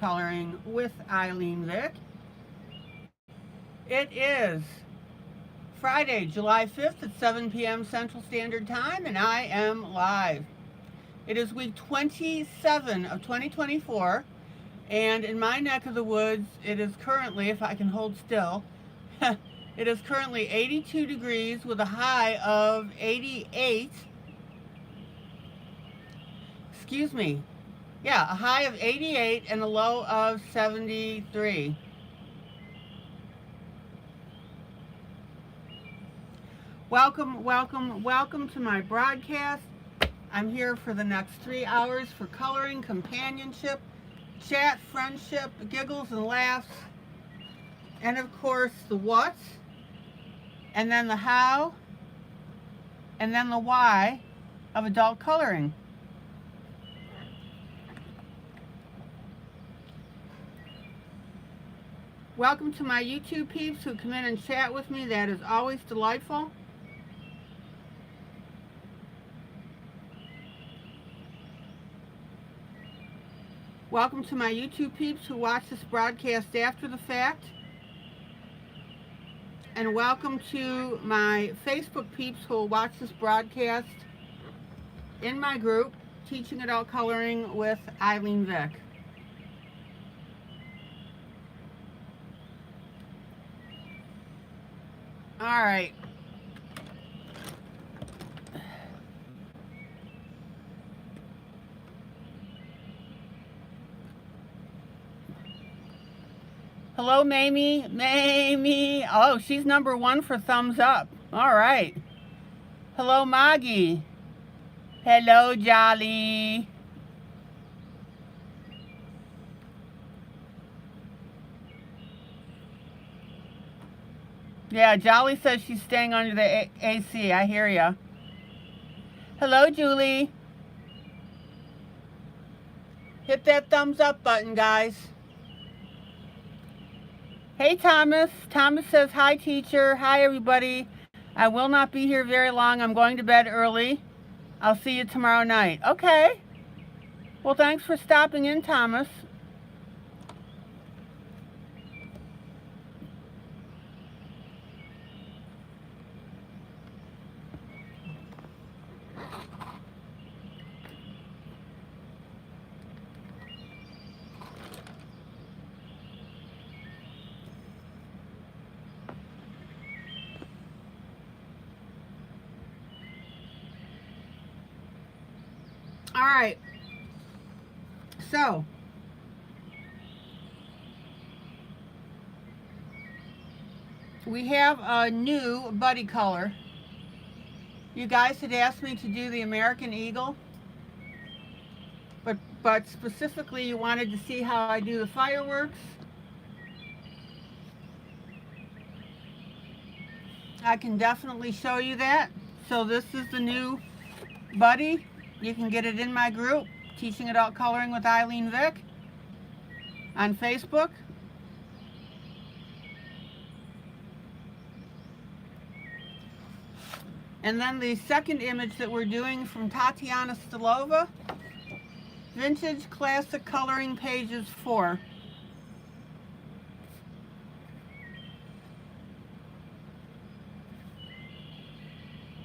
Coloring with ILene Vick. It is Friday, July 5th at 7 p.m. Central Standard Time, and I am live. It is week 27 of 2024, and in my neck of the woods, it is currently, if I can hold still, it is currently 82 degrees with a high of 88. Excuse me. Yeah, a high of 88 and a low of 73. Welcome, welcome, welcome to my broadcast. I'm here for the next 3 hours for coloring, companionship, chat, friendship, giggles and laughs, and of course the what, and then the how, and then the why of adult coloring. Welcome to my YouTube peeps who come in and chat with me. That is always delightful. Welcome to my YouTube peeps who watch this broadcast after the fact. And welcome to my Facebook peeps who will watch this broadcast in my group, Teaching Adult Coloring with ILene Vick. All right. Hello, Mamie. Mamie. Oh, she's number 1 for thumbs up. All right. Hello, Maggie. Hello, Jolly. Yeah, Jolly says she's staying under the AC. I hear ya. Hello, Julie. Hit that thumbs up button, guys. Hey, Thomas. Thomas says, hi, teacher. Hi, everybody. I will not be here very long. I'm going to bed early. I'll see you tomorrow night. Okay. Well, thanks for stopping in, Thomas. All right, so we have a new buddy color. You guys had asked me to do the American Eagle, but specifically you wanted to see how I do the fireworks. I can definitely show you that. So this is the new buddy. You can get it in my group, Teaching Adult Coloring with ILene Vick, on Facebook. And then the second image that we're doing from Tatiana Stilova, Vintage Classic Coloring, pages 4.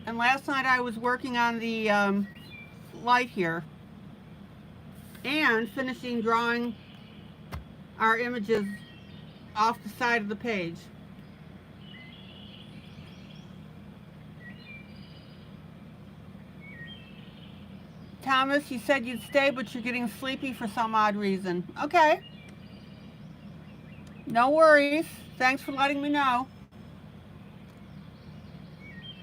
And last night I was working on the light here and finishing drawing our images off the side of the page. Thomas, you said you'd stay, but you're getting sleepy for some odd reason. Okay. No worries. Thanks for letting me know.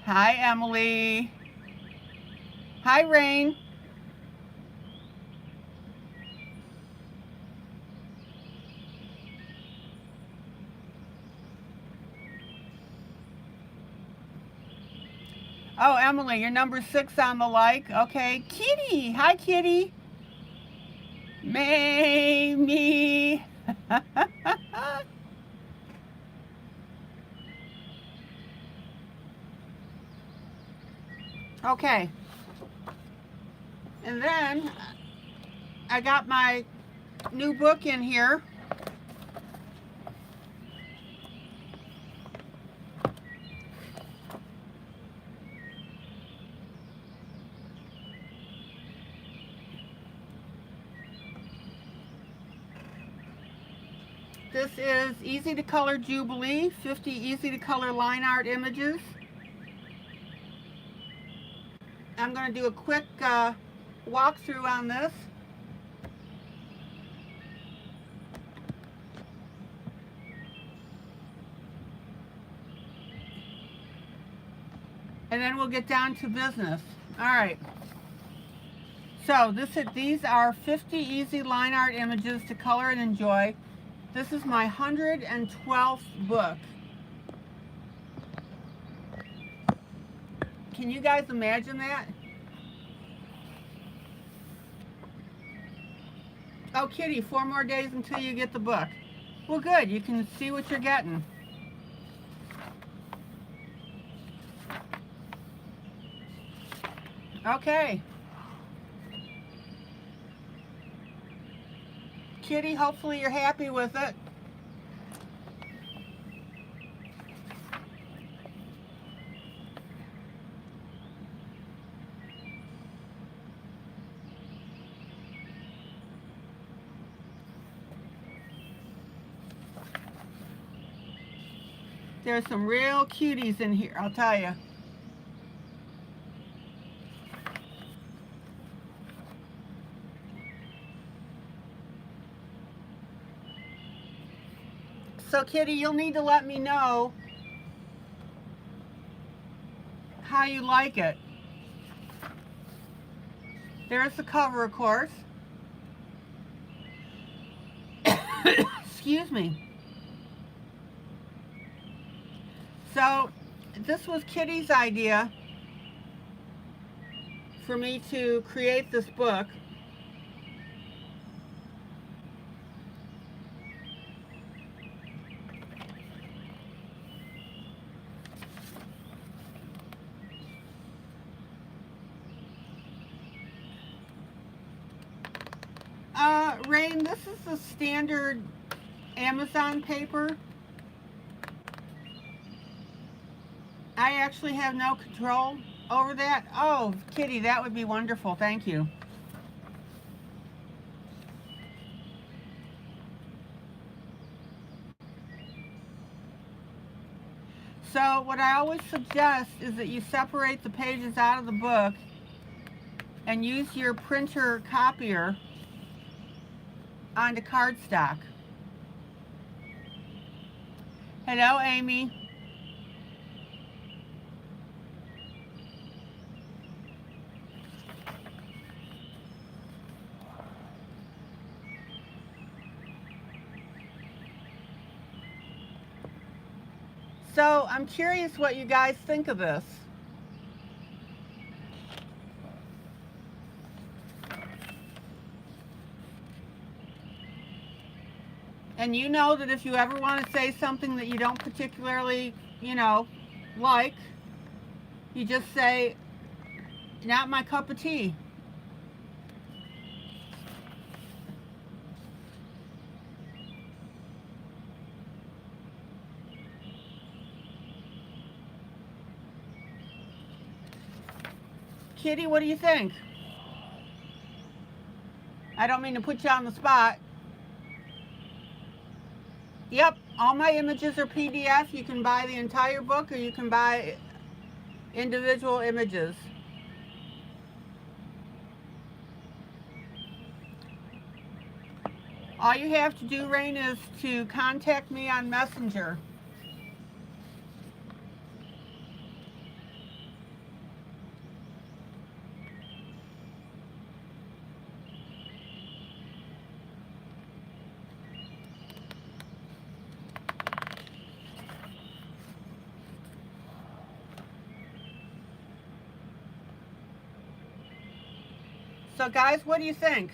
Hi, Emily. Hi, Rain. Oh, Emily, you're number 6 on the like. Okay. Kitty. Hi, Kitty. Mamie. Okay. And then I got my new book in here. This is Easy to Color Jubilee, 50 easy to color line art images. I'm going to do a quick walkthrough on this. And then we'll get down to business. All right. So these are 50 easy line art images to color and enjoy. This is my 112th book. Can you guys imagine that? Oh, Kitty, 4 more days until you get the book. Well, good. You can see what you're getting. Okay. Kitty, hopefully you're happy with it. There's some real cuties in here, I'll tell you. So Kitty, you'll need to let me know how you like it. There's the cover, of course. Excuse me. So this was Kitty's idea for me to create this book. Rain, this is the standard Amazon paper. I actually have no control over that. Oh, Kitty, that would be wonderful. Thank you. So what I always suggest is that you separate the pages out of the book and use your printer copier onto cardstock. Hello, Amy. So I'm curious what you guys think of this. And you know that if you ever want to say something that you don't particularly, like, you just say, not my cup of tea. Kitty, what do you think? I don't mean to put you on the spot. Yep, all my images are PDF. You can buy the entire book or you can buy individual images. All you have to do, Rain, is to contact me on Messenger. So guys, what do you think?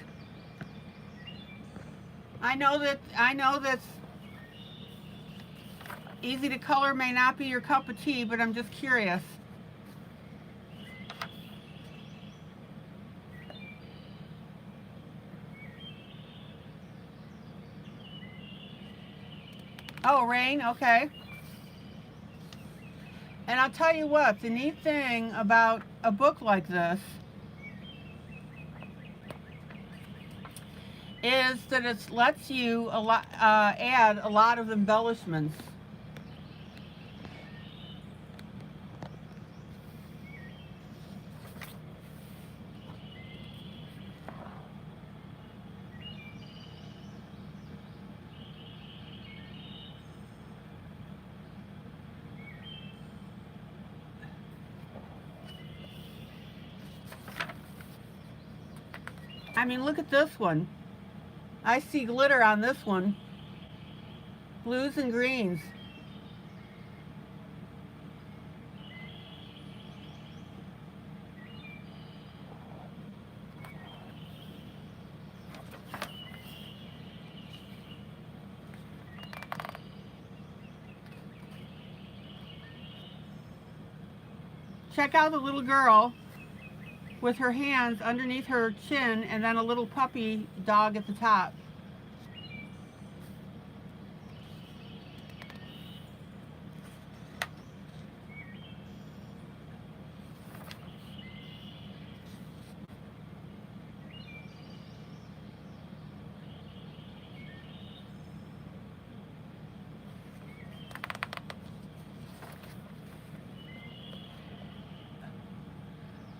I know that easy to color may not be your cup of tea, but I'm just curious. Oh, rain, okay. And I'll tell you what, the neat thing about a book like this is that it lets you add a lot of embellishments. I mean, look at this one. I see glitter on this one. Blues and greens. Check out the little girl with her hands underneath her chin and then a little puppy dog at the top.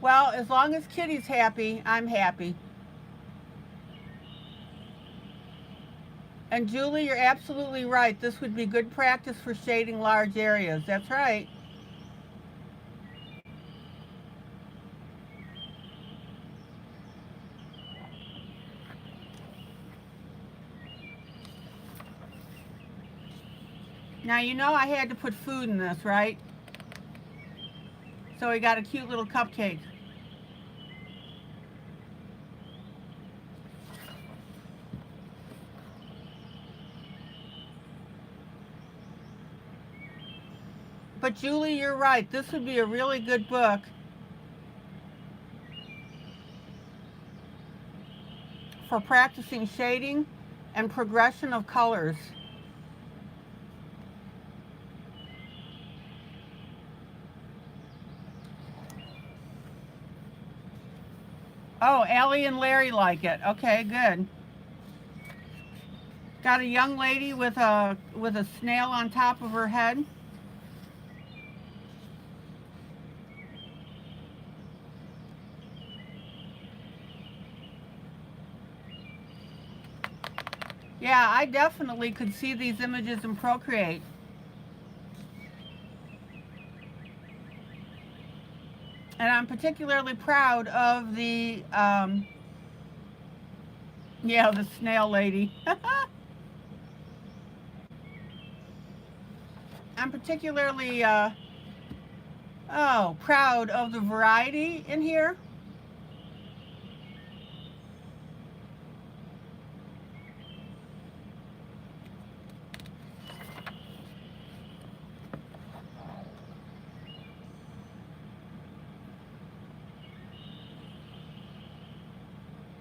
Well, as long as Kitty's happy, I'm happy. And Julie, you're absolutely right. This would be good practice for shading large areas. That's right. Now, you know I had to put food in this, right? So we got a cute little cupcake. But Julie, you're right. This would be a really good book for practicing shading and progression of colors. Oh, Allie and Larry like it. Okay, good. Got a young lady with a snail on top of her head. Yeah, I definitely could see these images in Procreate. And I'm particularly proud of the, yeah, the snail lady. I'm particularly, proud of the variety in here.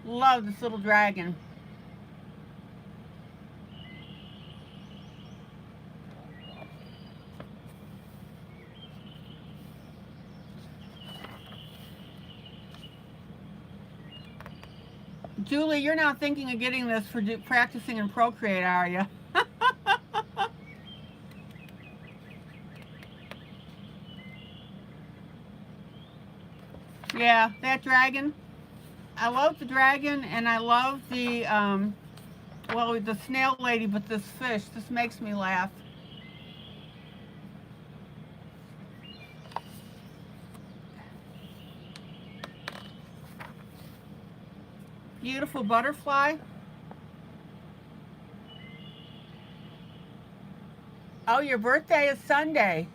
Love this little dragon. Julie, you're not thinking of getting this for practicing in Procreate, are you? Yeah, that dragon. I love the dragon, and I love the, well, the snail lady, but this fish, this makes me laugh. Beautiful butterfly. Oh, your birthday is Sunday.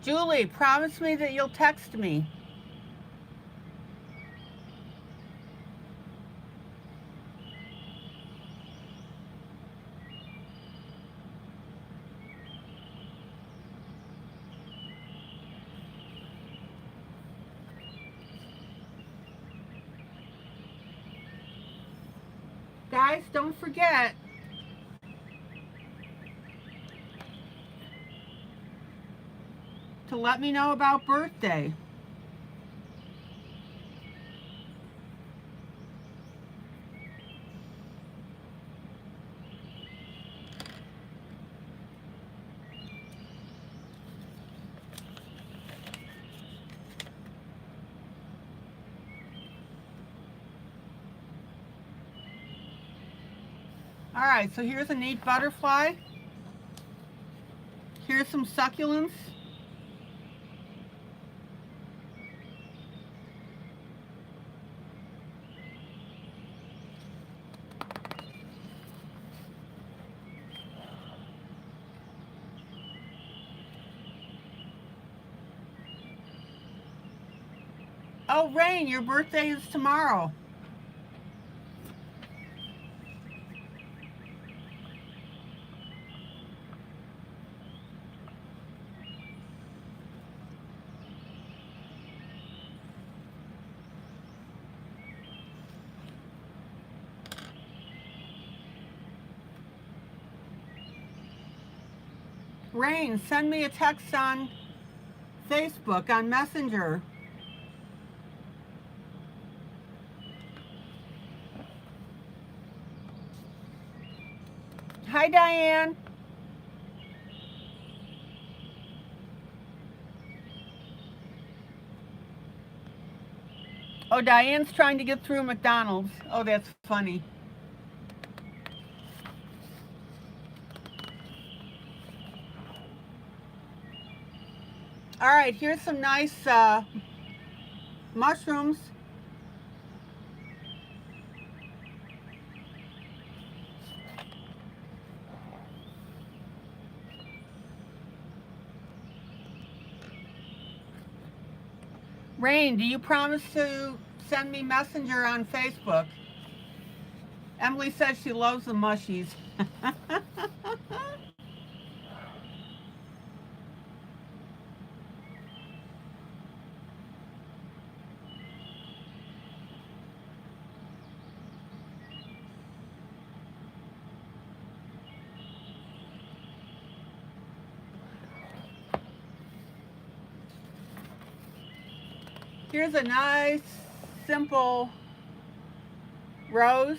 Julie, promise me that you'll text me. Guys, don't forget, to let me know about birthday. All right, so here's a neat butterfly. Here's some succulents. Oh, Rain, your birthday is tomorrow. Rain, send me a text on Facebook, on Messenger. Hi, Diane. Oh, Diane's trying to get through McDonald's. Oh, that's funny. All right, here's some nice mushrooms. Rain, do you promise to send me Messenger on Facebook? Emily says she loves the mushies. Here's a nice, simple rose.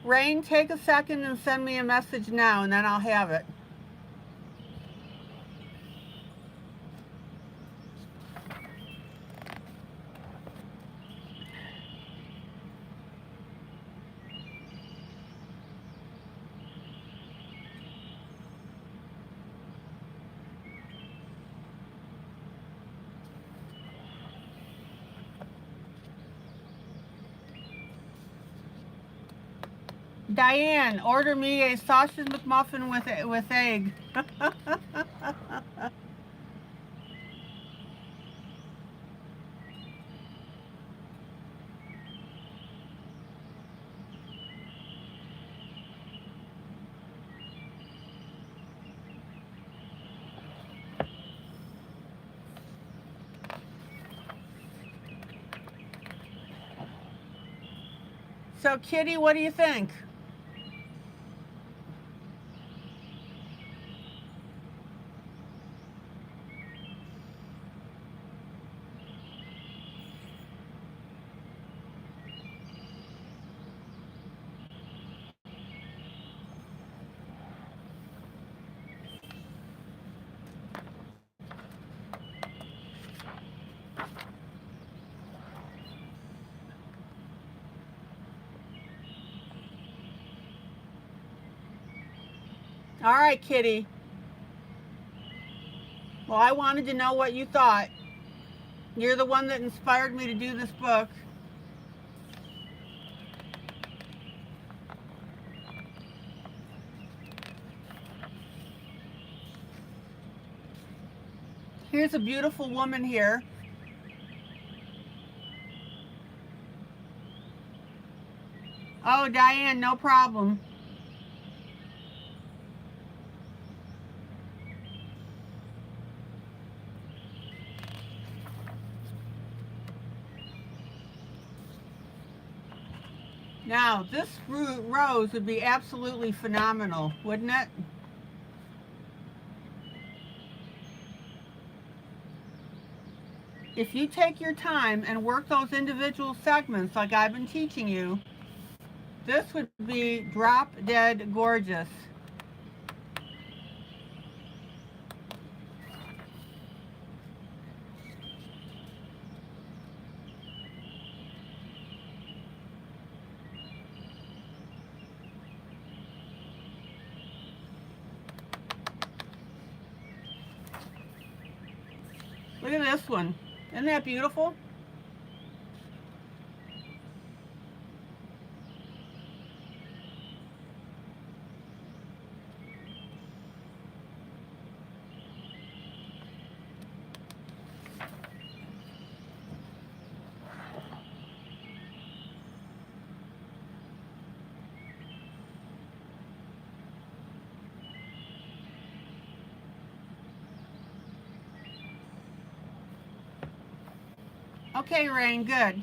Rain, take a second and send me a message now, and then I'll have it. Diane, order me a sausage McMuffin with egg. So, Kitty, what do you think? All right, Kitty. Well, I wanted to know what you thought. You're the one that inspired me to do this book. Here's a beautiful woman here. Oh, Diane, no problem. Now, this rose would be absolutely phenomenal, wouldn't it? If you take your time and work those individual segments like I've been teaching you, this would be drop dead gorgeous. Look at this one. Isn't that beautiful? Okay, Rain, good.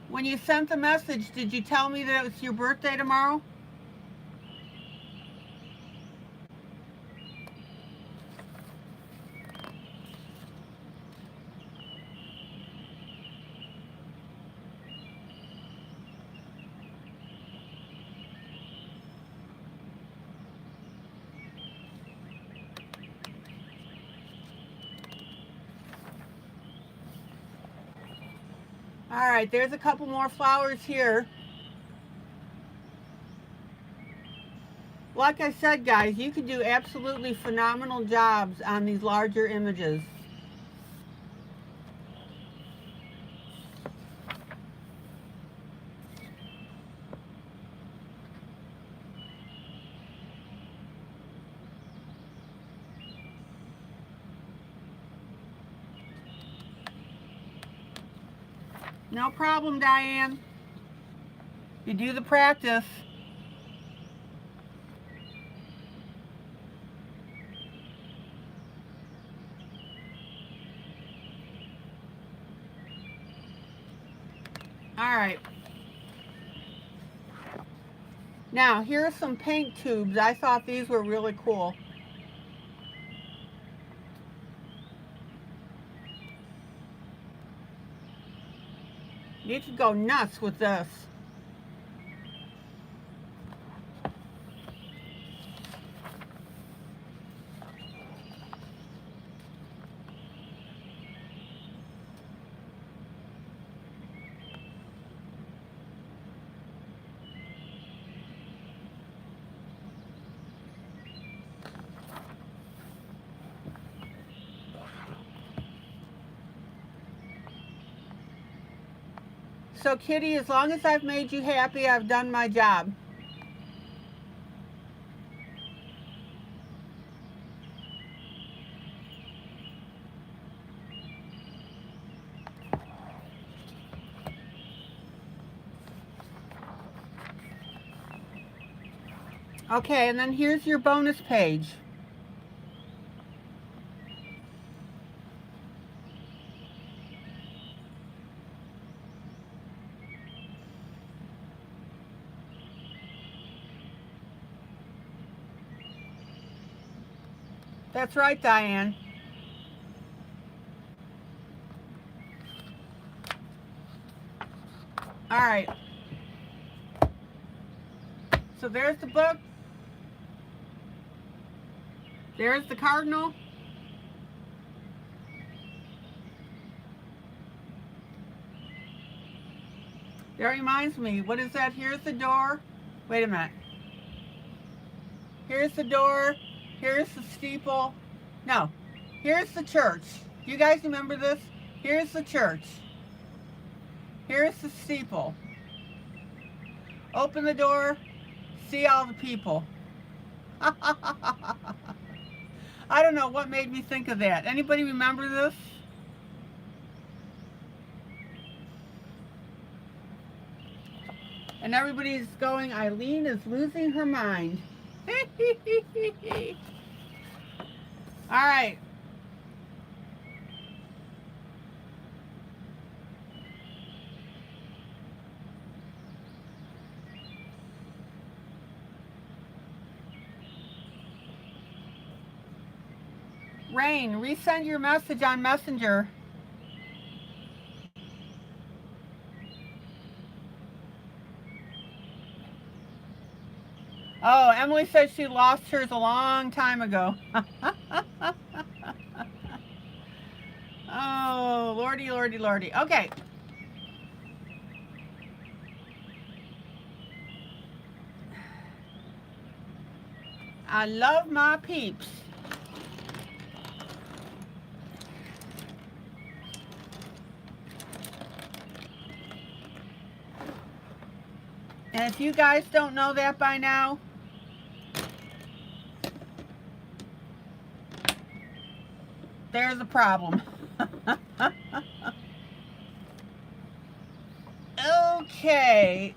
When you sent the message, did you tell me that it was your birthday tomorrow? All right, there's a couple more flowers here. Like I said, guys, you could do absolutely phenomenal jobs on these larger images. No problem, Diane. You do the practice. All right. Now, here are some paint tubes. I thought these were really cool. You could go nuts with this. So, Kitty, as long as I've made you happy, I've done my job. Okay, and then here's your bonus page. That's right, Diane. All right. So there's the book. There's the cardinal. That reminds me, what is that? Here's the door. Wait a minute. Here's the door. Here's the steeple. No, here's the church. You guys remember this? Here's the church. Here's the steeple. Open the door, see all the people. I don't know what made me think of that. Anybody remember this? And everybody's going, ILene is losing her mind. All right. Rain, resend your message on Messenger. Oh, Emily says she lost hers a long time ago. Oh, lordy, lordy, lordy. Okay. I love my peeps. And if you guys don't know that by now, there's a problem. Okay.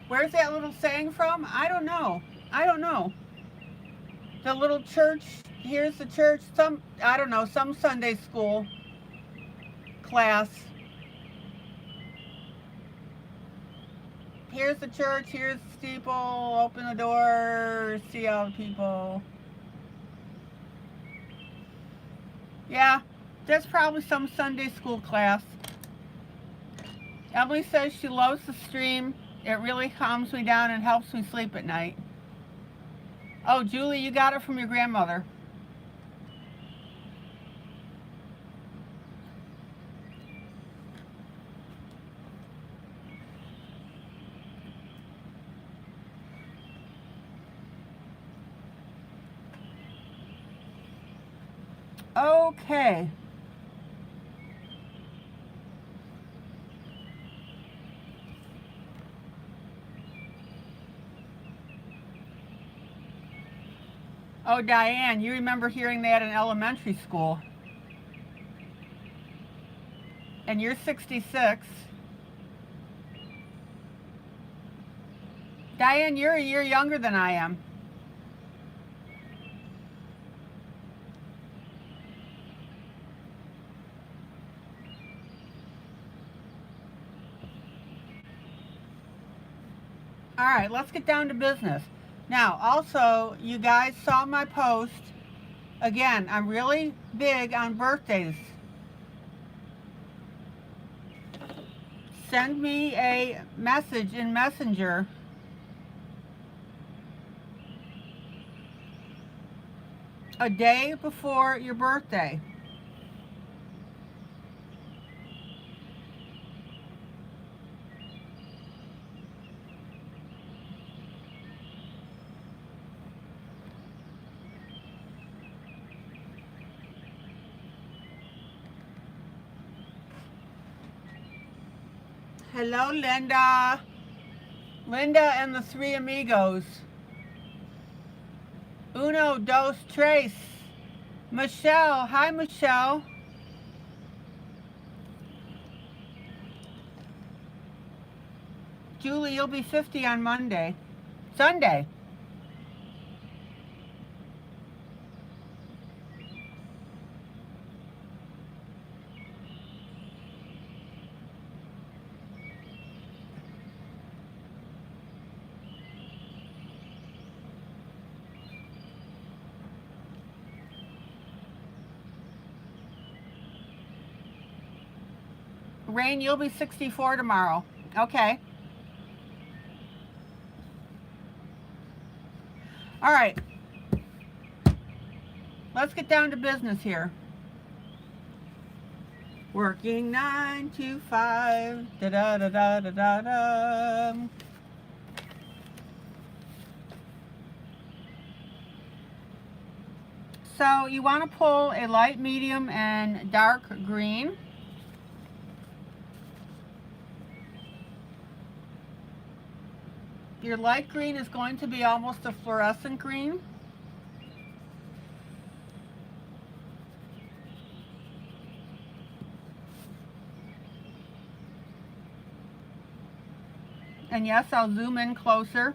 Where's that little saying from? I don't know. I don't know. The little church, here's the church, I don't know, some Sunday school class. Here's the church, here's the steeple, open the door, see all the people. Yeah, that's probably some Sunday school class. Emily says she loves the stream. It really calms me down and helps me sleep at night. Oh, Julie, you got it from your grandmother. Okay. Oh, Diane, you remember hearing that in elementary school. And you're 66. Diane, you're a year younger than I am. All right, let's get down to business. Now, also, you guys saw my post. Again, I'm really big on birthdays. Send me a message in Messenger a day before your birthday. Hello, Linda. Linda and the three amigos. Uno, dos, tres. Michelle. Hi, Michelle. Julie, you'll be 50 on Monday. Sunday. Rain, you'll be 64 tomorrow. Okay. All right. Let's get down to business here. Working 9 to 5. Da da da da da da da. So you want to pull a light, medium, and dark green. Your light green is going to be almost a fluorescent green. And yes, I'll zoom in closer.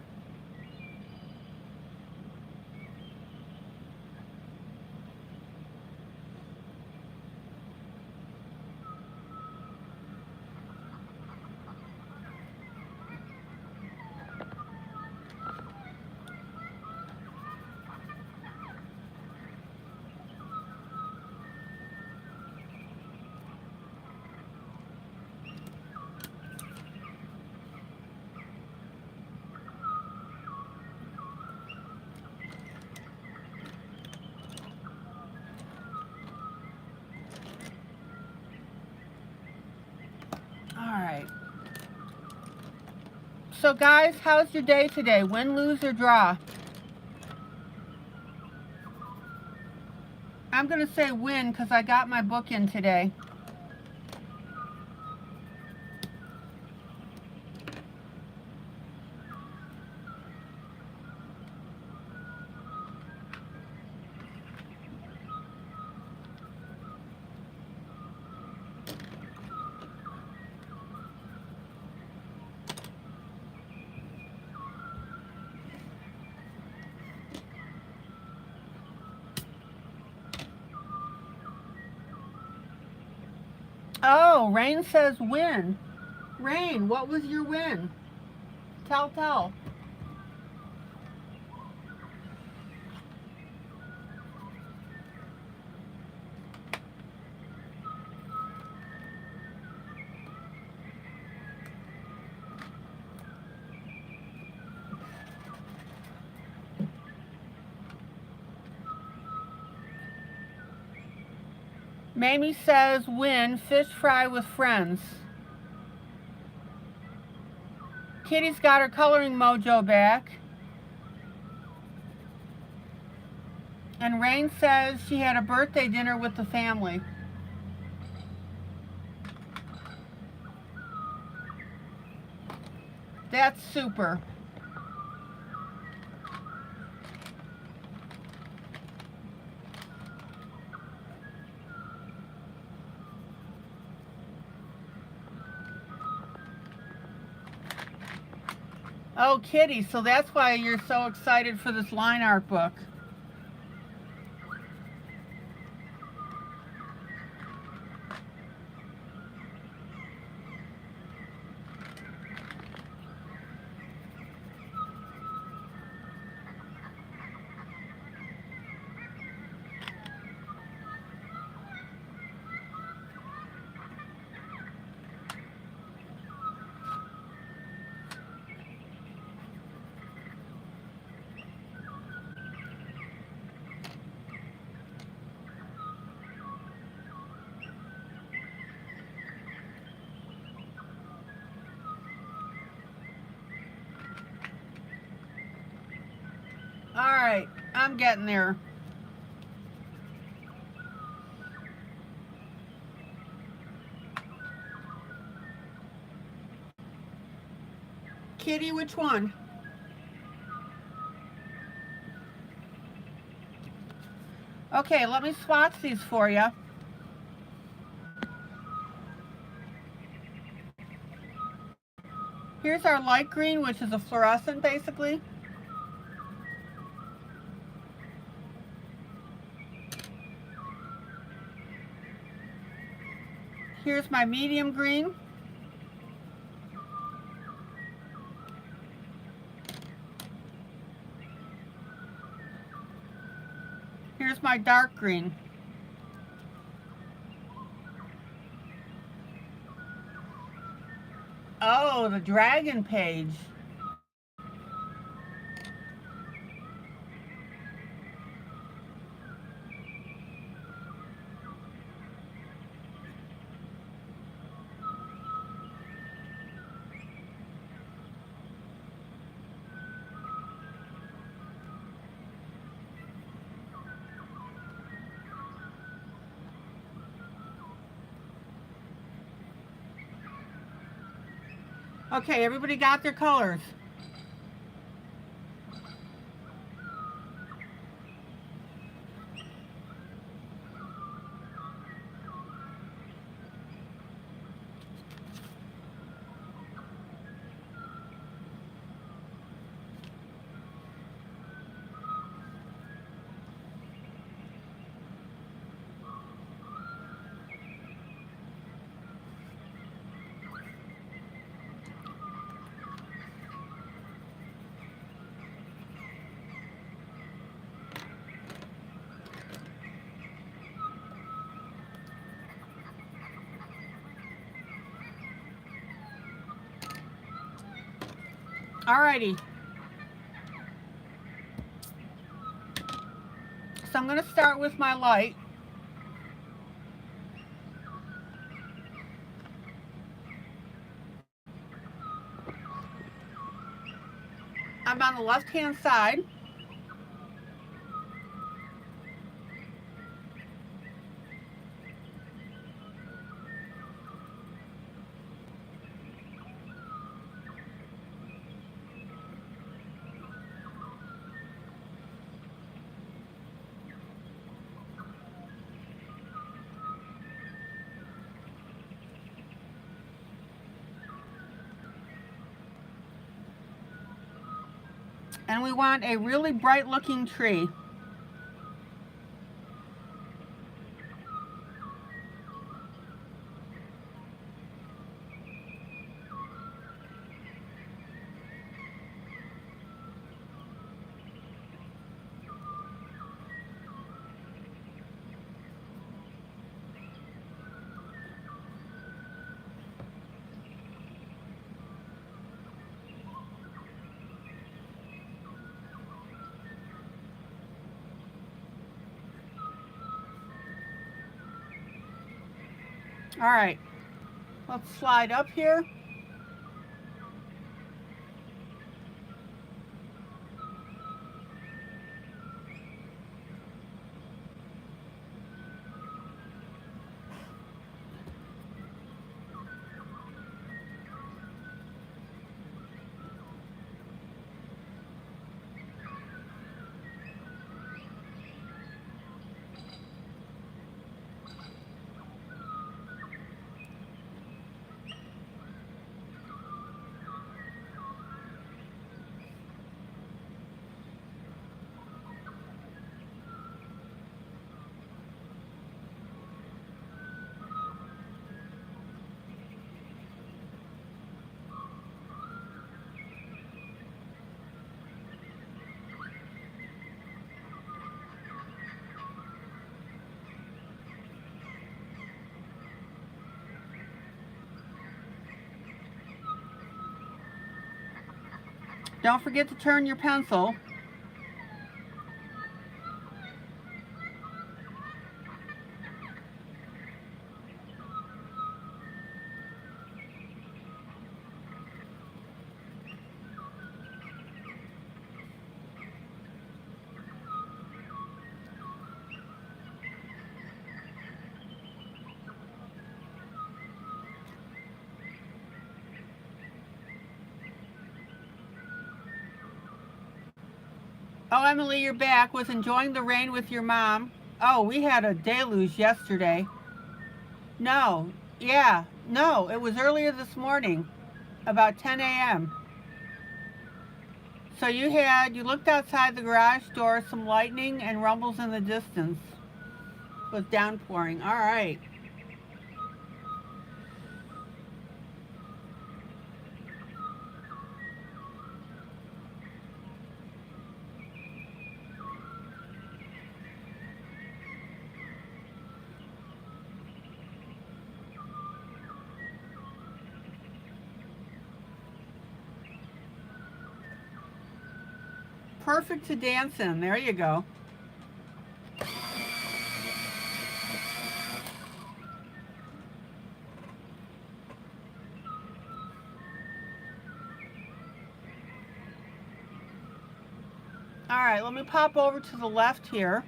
So guys, how's your day today? Win, lose, or draw? I'm going to say win because I got my book in today. Oh, Rain says win. Rain, what was your win? Tell. Mamie says win, fish fry with friends. Kitty's got her coloring mojo back. And Rain says she had a birthday dinner with the family. That's super. Oh, Kitty, so that's why you're so excited for this line art book. All right, I'm getting there. Kitty, which one? Okay, let me swatch these for you. Here's our light green, which is a fluorescent basically. Here's my medium green. Here's my dark green. Oh, the dragon page. Okay, everybody got their colors. Alrighty. So I'm going to start with my light. I'm on the left-hand side. And we want a really bright looking tree. All right, let's slide up here. Don't forget to turn your pencil. Oh, Emily, you're back. Was enjoying the rain with your mom. Oh, we had a deluge yesterday. No, yeah, no, it was earlier this morning, about 10 a.m. So you looked outside the garage door, some lightning and rumbles in the distance. It was downpouring. All right. Perfect to dance in. There you go. All right, let me pop over to the left here.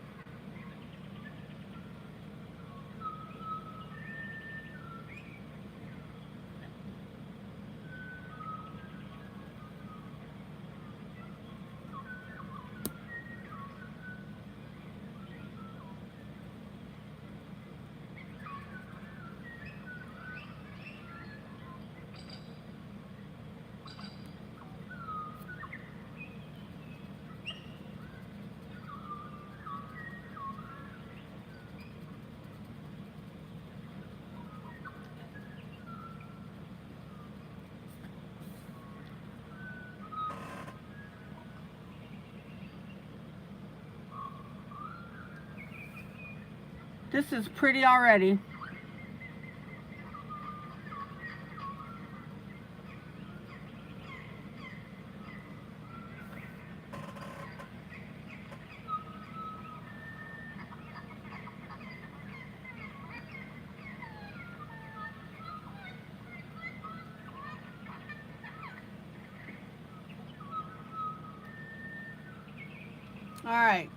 This is pretty already. All right.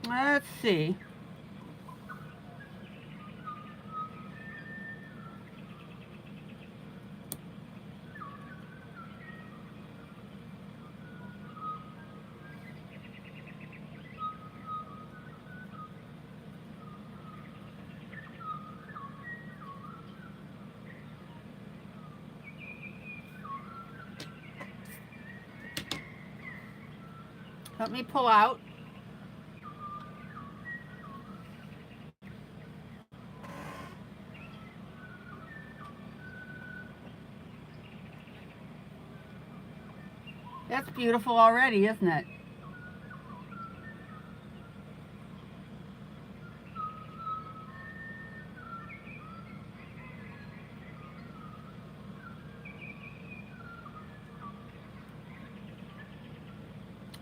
Let's see. Let me pull out. That's beautiful already, isn't it?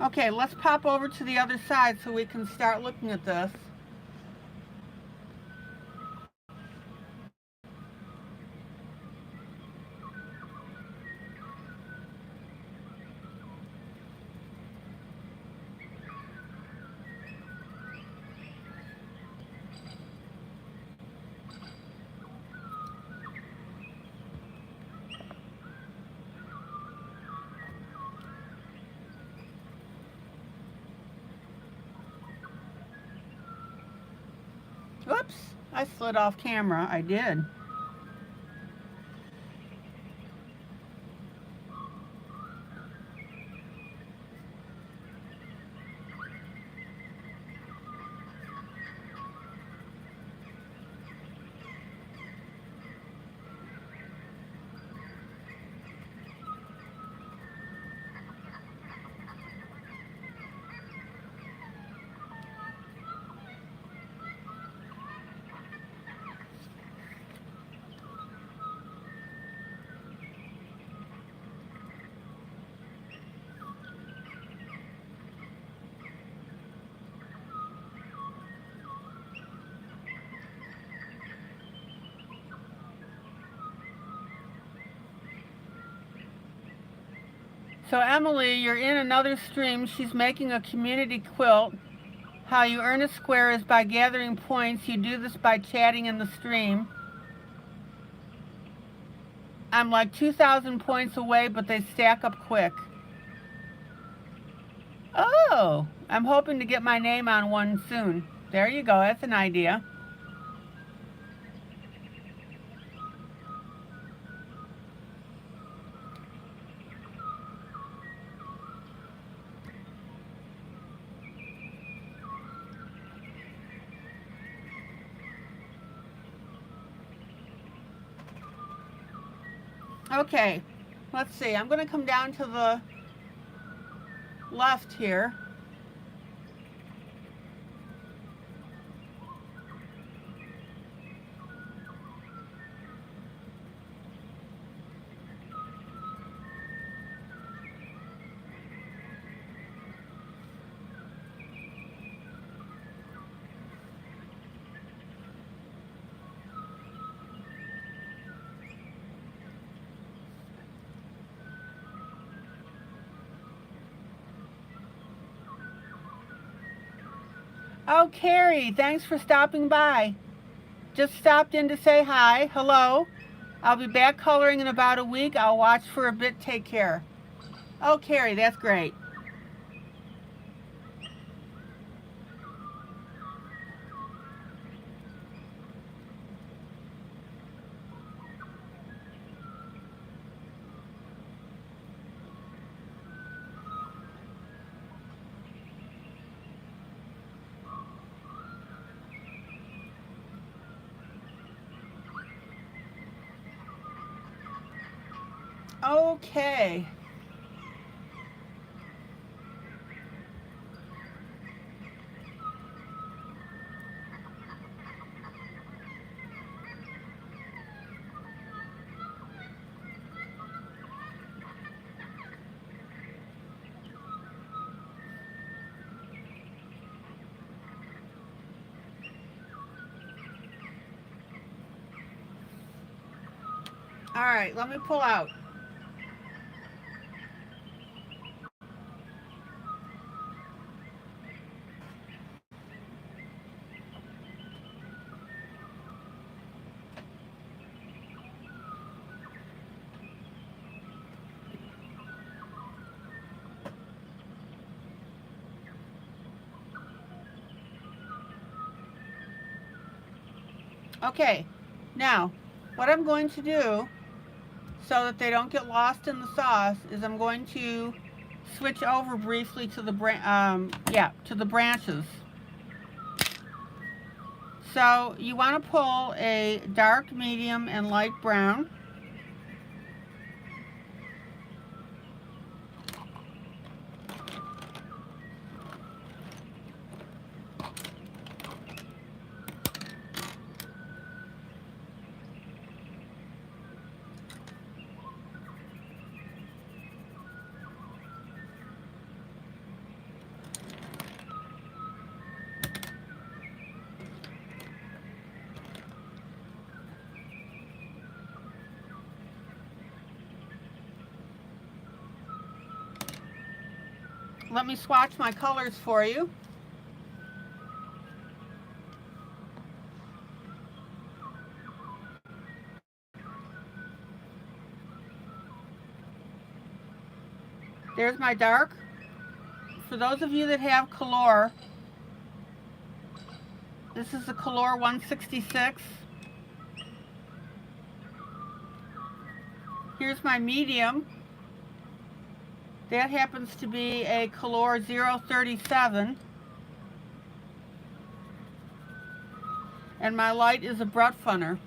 Okay, let's pop over to the other side so we can start looking at this. Oops, I slid off camera. I did. So Emily, you're in another stream. She's making a community quilt. How you earn a square is by gathering points. You do this by chatting in the stream. I'm like 2,000 points away, but they stack up quick. Oh, I'm hoping to get my name on one soon. There you go, that's an idea. Okay, let's see. I'm going to come down to the left here. Oh, Carrie, thanks for stopping by. Just stopped in to say hi. Hello. I'll be back coloring in about a week. I'll watch for a bit. Take care. Oh, Carrie, that's great. Okay. All right, let me pull out. Okay, now what I'm going to do so that they don't get lost in the sauce is I'm going to switch over briefly to the branches. So you want to pull a dark, medium, and light brown. Let me swatch my colors for you. There's my dark. For those of you that have Color, this is the Color 166. Here's my medium. That happens to be a Color 037. And my light is a Brut Funner.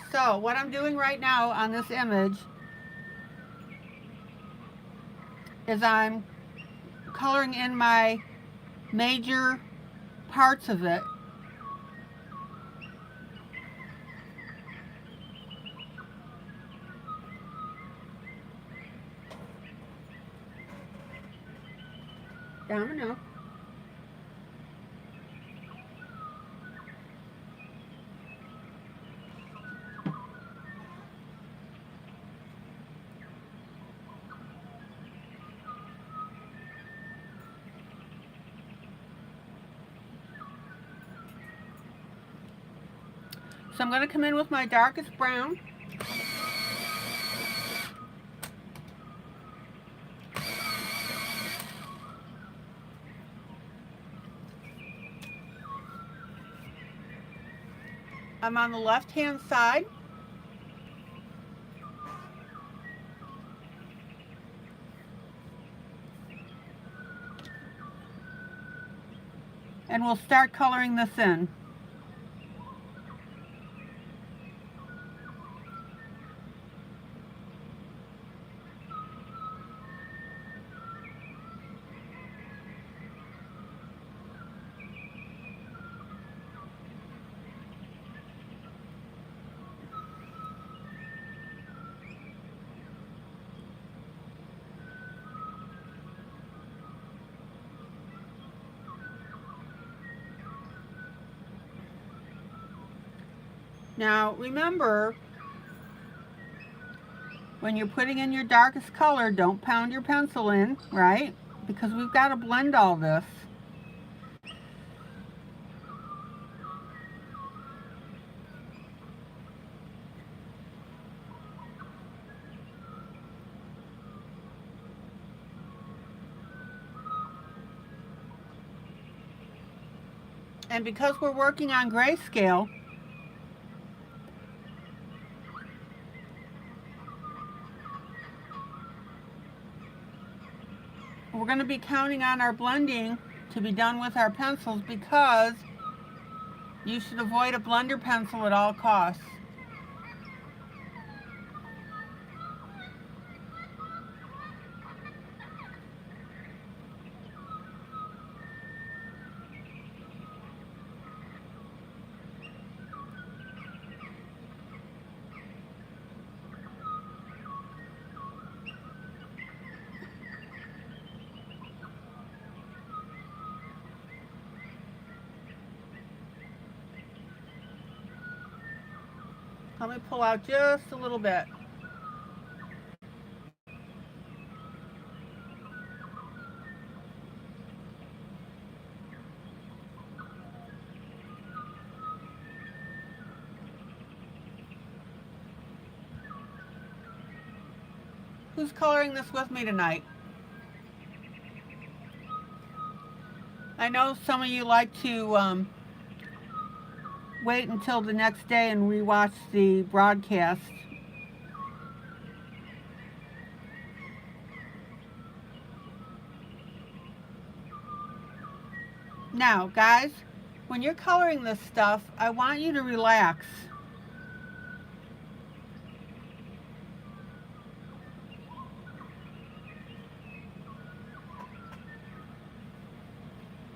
So what I'm doing right now on this image is I'm coloring in my major parts of it. Domino. So I'm going to come in with my darkest brown. I'm on the left-hand side. And we'll start coloring this in. Now remember, when you're putting in your darkest color, don't pound your pencil in, right? Because we've got to blend all this. And because we're working on grayscale, we're going to be counting on our blending to be done with our pencils, because you should avoid a blender pencil at all costs. Let me pull out just a little bit. Who's coloring this with me tonight? I know some of you like to wait until the next day and rewatch the broadcast. Now, guys, when you're coloring this stuff, I want you to relax.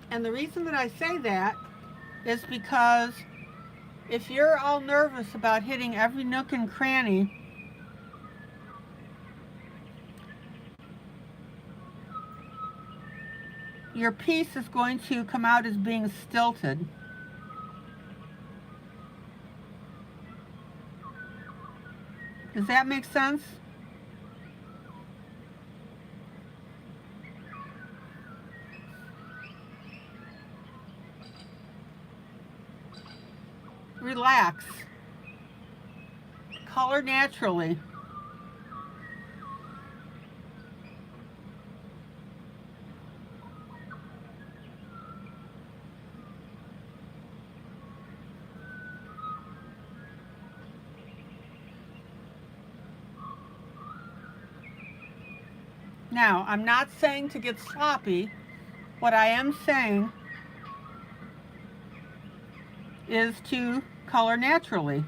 And the reason that I say that is because if you're all nervous about hitting every nook and cranny, your piece is going to come out as being stilted. Does that make sense? Relax. Color naturally. Now, I'm not saying to get sloppy. What I am saying is to color naturally.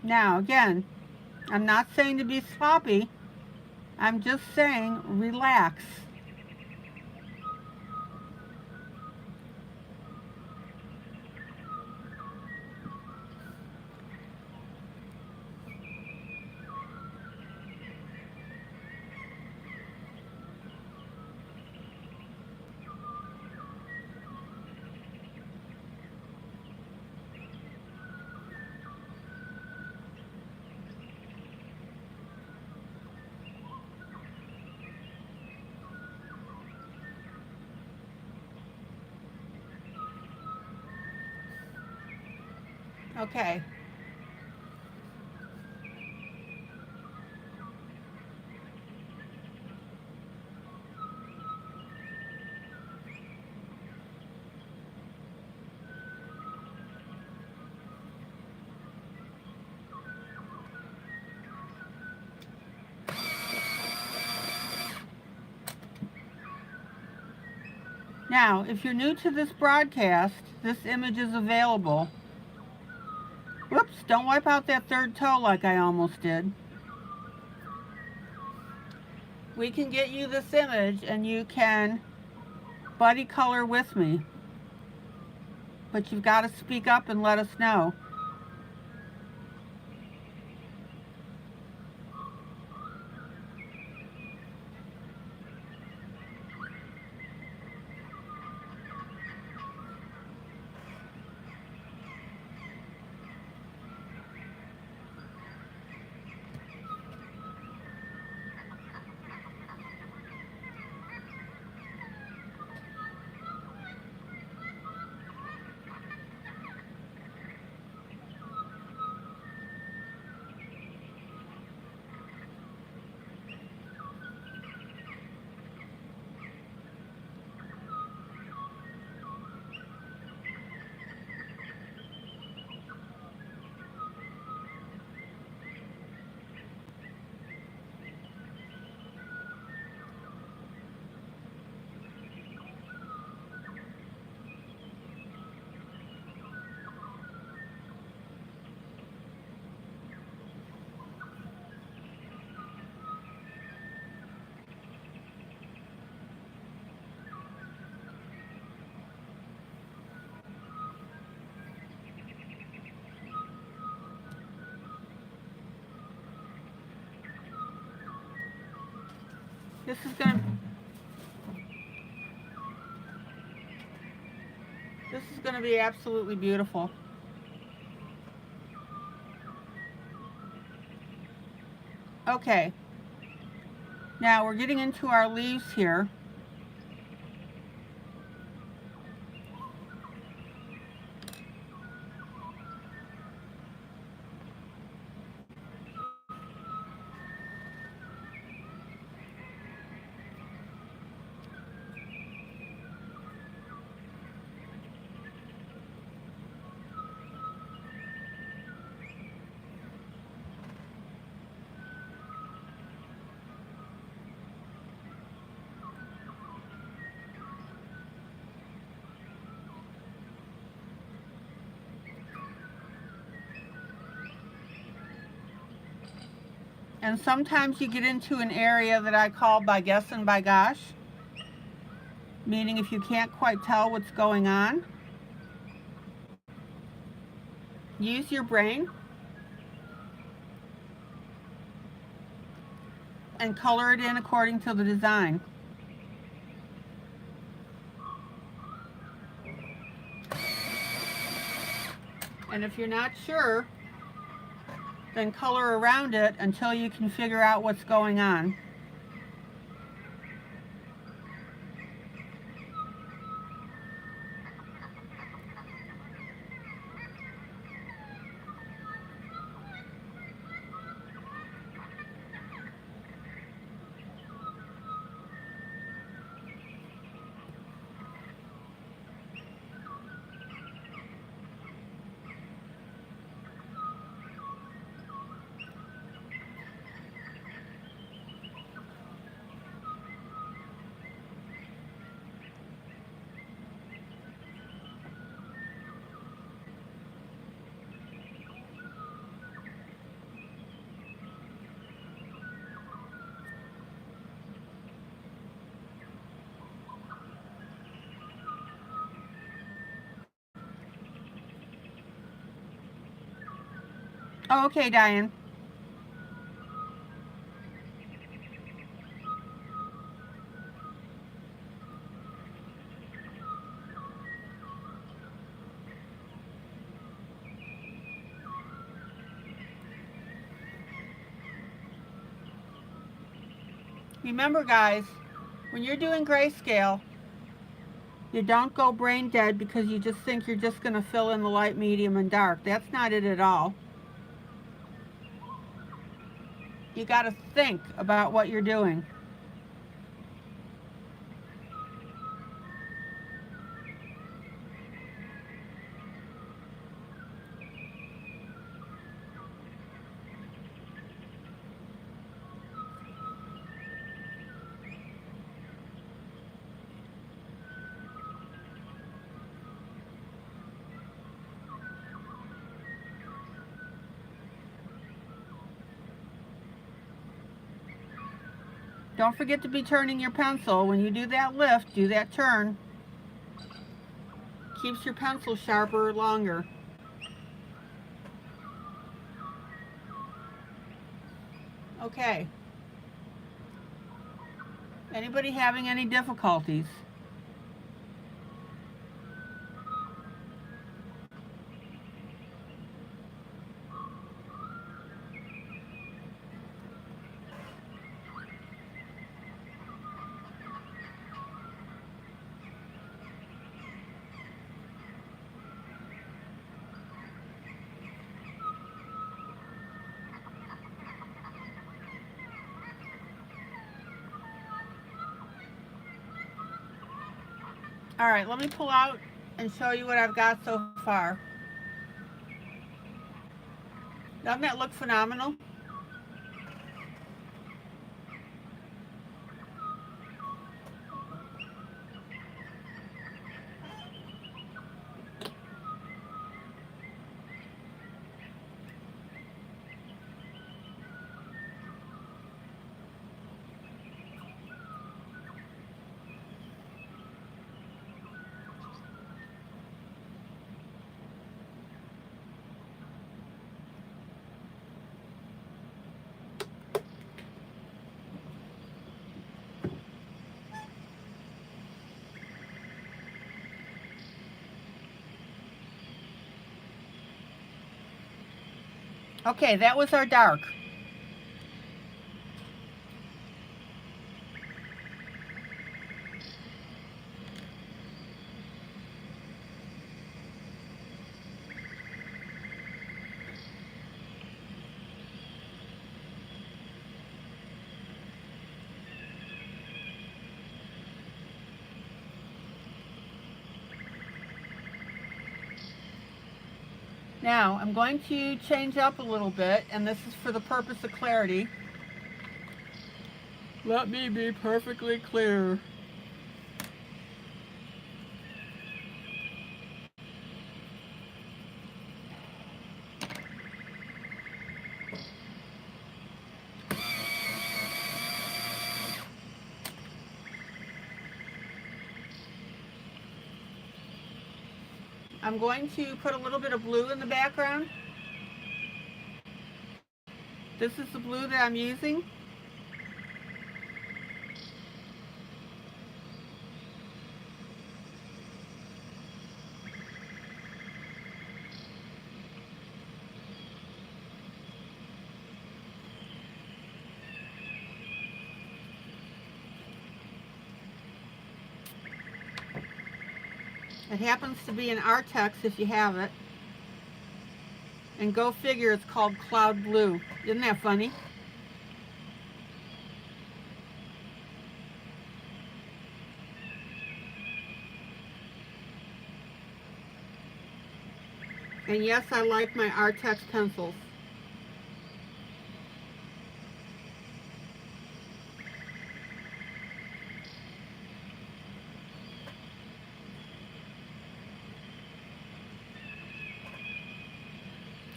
Now, again, I'm not saying to be sloppy. I'm just saying relax. Okay. Now, if you're new to this broadcast, this image is available. Whoops, don't wipe out that third toe like I almost did. We can get you this image and you can buddy color with me. But you've got to speak up and let us know. This is gonna be absolutely beautiful. Okay, now we're getting into our leaves here. And sometimes you get into an area that I call by guess and by gosh, meaning if you can't quite tell what's going on, use your brain and color it in according to the design. And if you're not sure, then color around it until you can figure out what's going on. Oh, okay, Diane. Remember, guys, when you're doing grayscale, you don't go brain dead because you just think you're just going to fill in the light, medium, and dark. That's not it at all. You got to think about what you're doing. Don't forget to be turning your pencil. When you do that lift, do that turn. Keeps your pencil sharper longer. Okay. Anybody having any difficulties? All right, let me pull out and show you what I've got so far. Doesn't that look phenomenal? Okay, that was our dark. Now, I'm going to change up a little bit, and this is for the purpose of clarity. Let me be perfectly clear. I'm going to put a little bit of blue in the background. This is the blue that I'm using. It happens to be an Artex if you have it. And go figure, it's called Cloud Blue. Isn't that funny? And yes, I like my Artex pencils.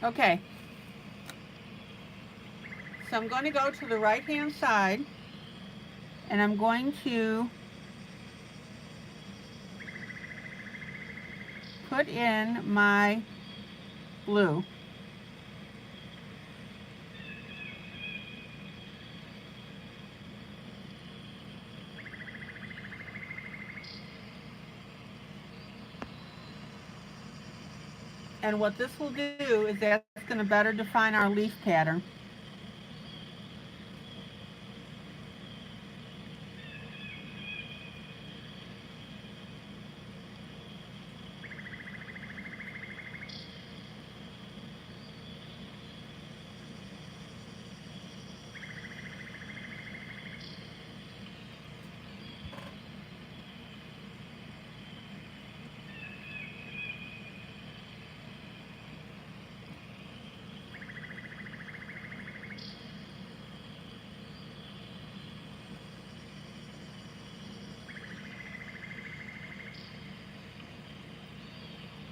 Okay. So I'm going to go to the right-hand side, and I'm going to put in my blue. And what this will do is that's going to better define our leaf pattern.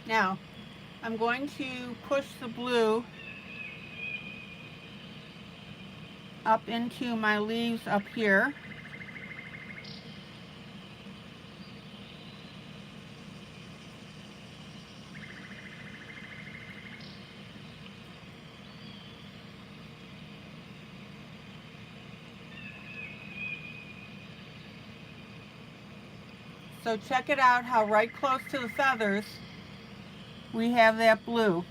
Now, I'm going to push the blue up into my leaves up here. So check it out how right close to the feathers we have that blue.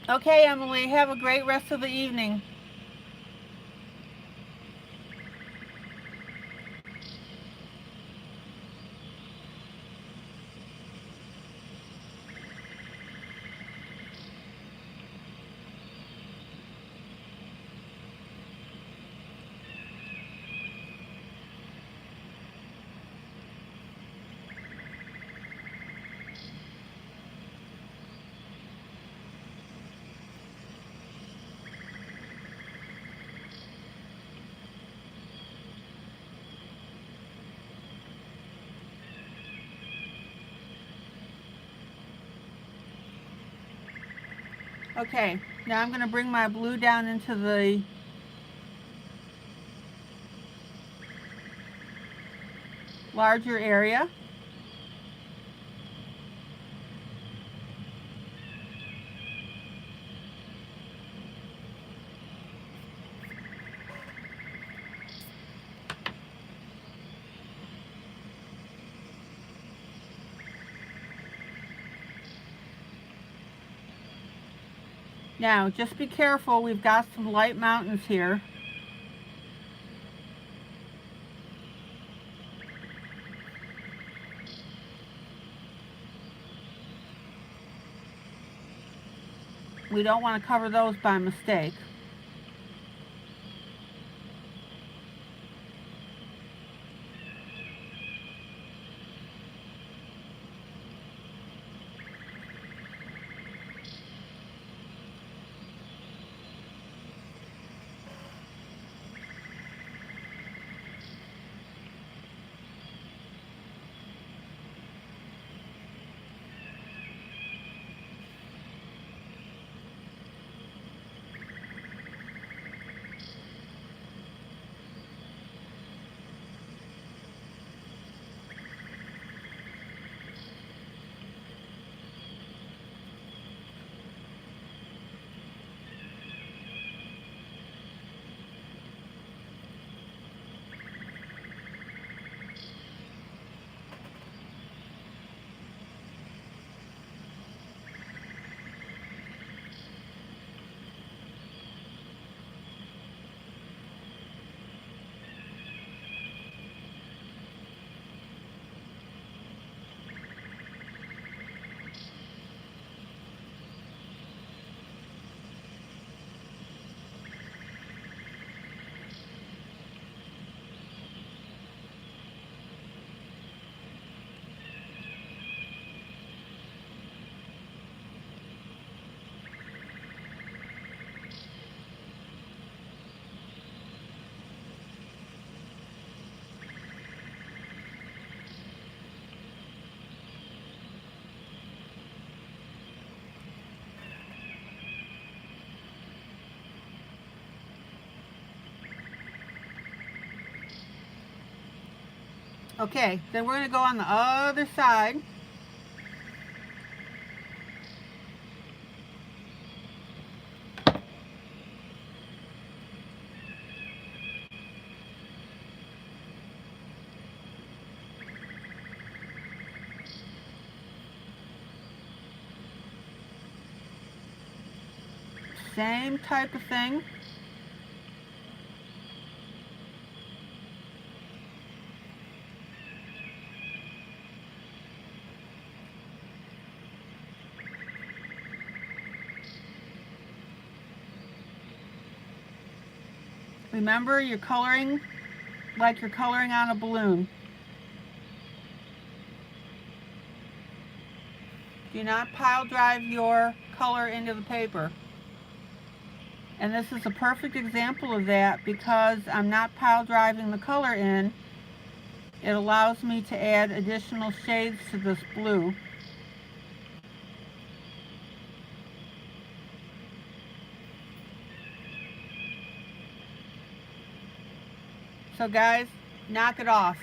Okay, Emily, have a great rest of the evening. Okay, now I'm going to bring my blue down into the larger area. Now, just be careful, we've got some light mountains here. We don't want to cover those by mistake. Okay, then we're going to go on the other side. Same type of thing. Remember, you're coloring like you're coloring on a balloon. Do not pile drive your color into the paper. And this is a perfect example of that because I'm not pile driving the color in. It allows me to add additional shades to this blue. So guys, knock it off.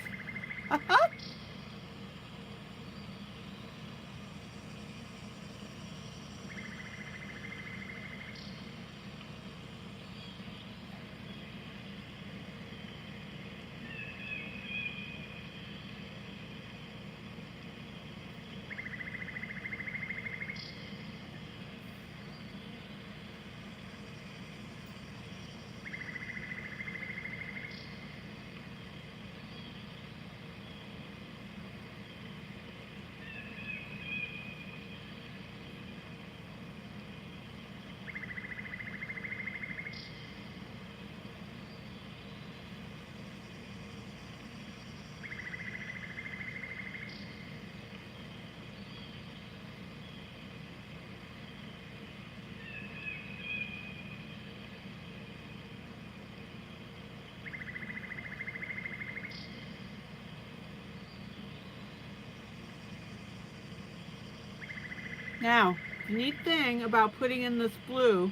Now, the neat thing about putting in this blue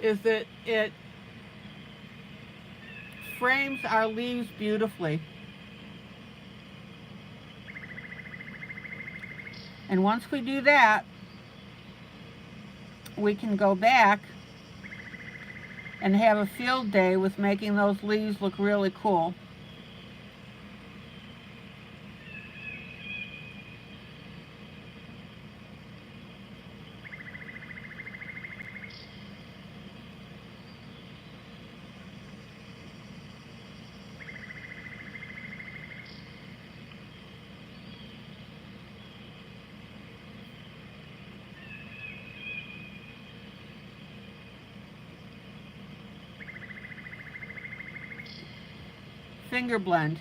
is that it frames our leaves beautifully. And once we do that, we can go back and have a field day with making those leaves look really cool. Finger blend.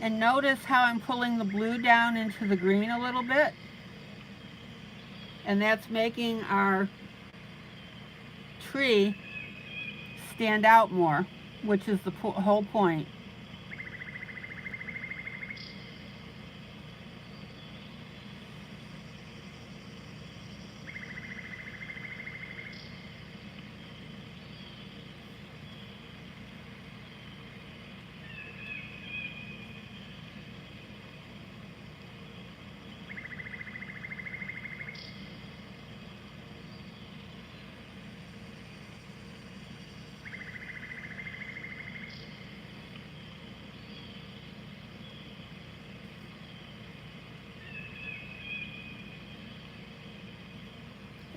And notice how I'm pulling the blue down into the green a little bit. And that's making our tree stand out more, which is the whole point.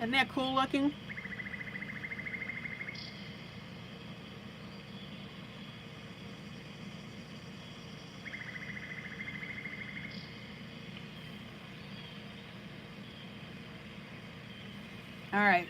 Isn't that cool looking? All right.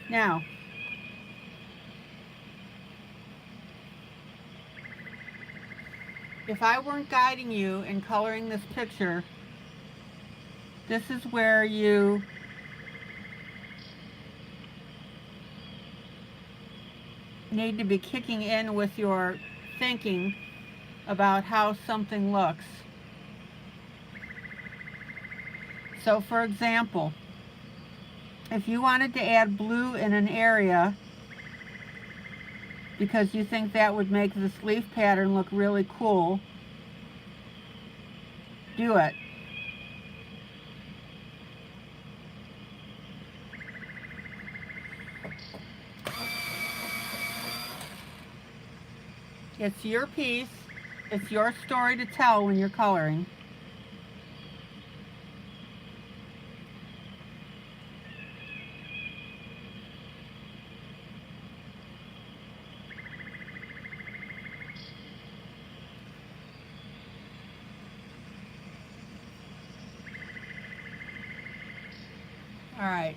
Now, if I weren't guiding you in coloring this picture, this is where you need to be kicking in with your thinking about how something looks. So for example, if you wanted to add blue in an area because you think that would make this leaf pattern look really cool, do it. It's your piece. It's your story to tell when you're coloring. All right.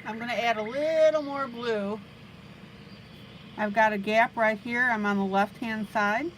I'm going to add a little more blue. I've got a gap right here. I'm on the left-hand side.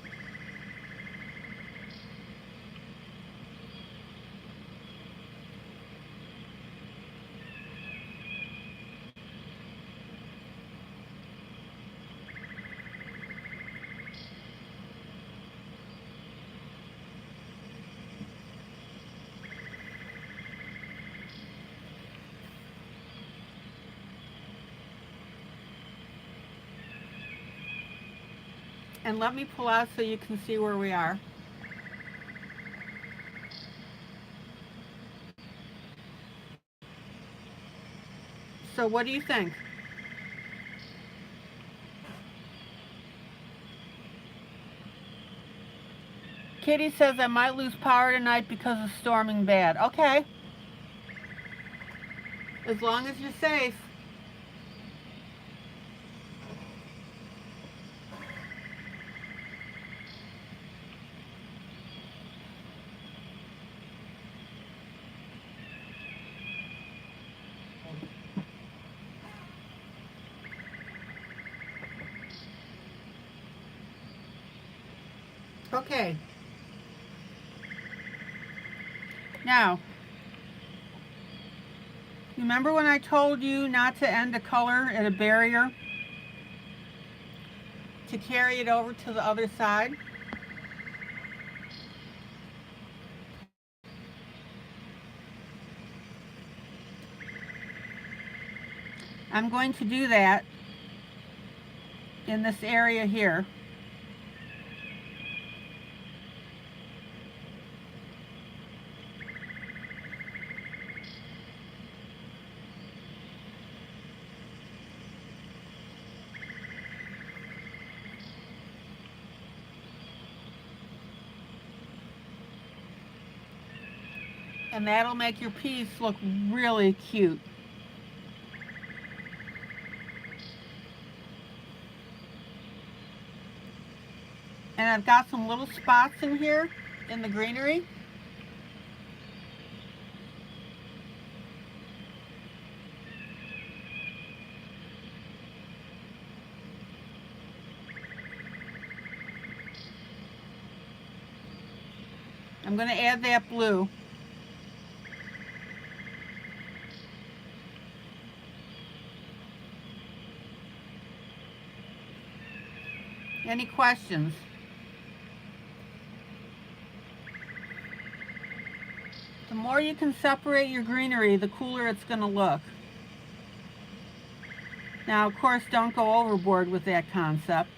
And let me pull out so you can see where we are. So what do you think? Kitty says I might lose power tonight because of storming bad. Okay. As long as you're safe. Okay. Now, remember when I told you not to end a color at a barrier? To carry it over to the other side? I'm going to do that in this area here. And that'll make your piece look really cute. And I've got some little spots in here in the greenery. I'm going to add that blue. Any questions? The more you can separate your greenery, the cooler it's going to look. Now, of course, don't go overboard with that concept.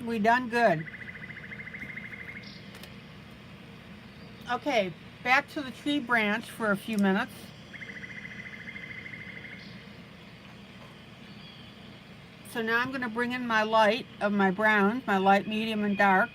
We done good. Okay, back to the tree branch for a few minutes. So now I'm going to bring in my light of my browns, my light, medium, and dark.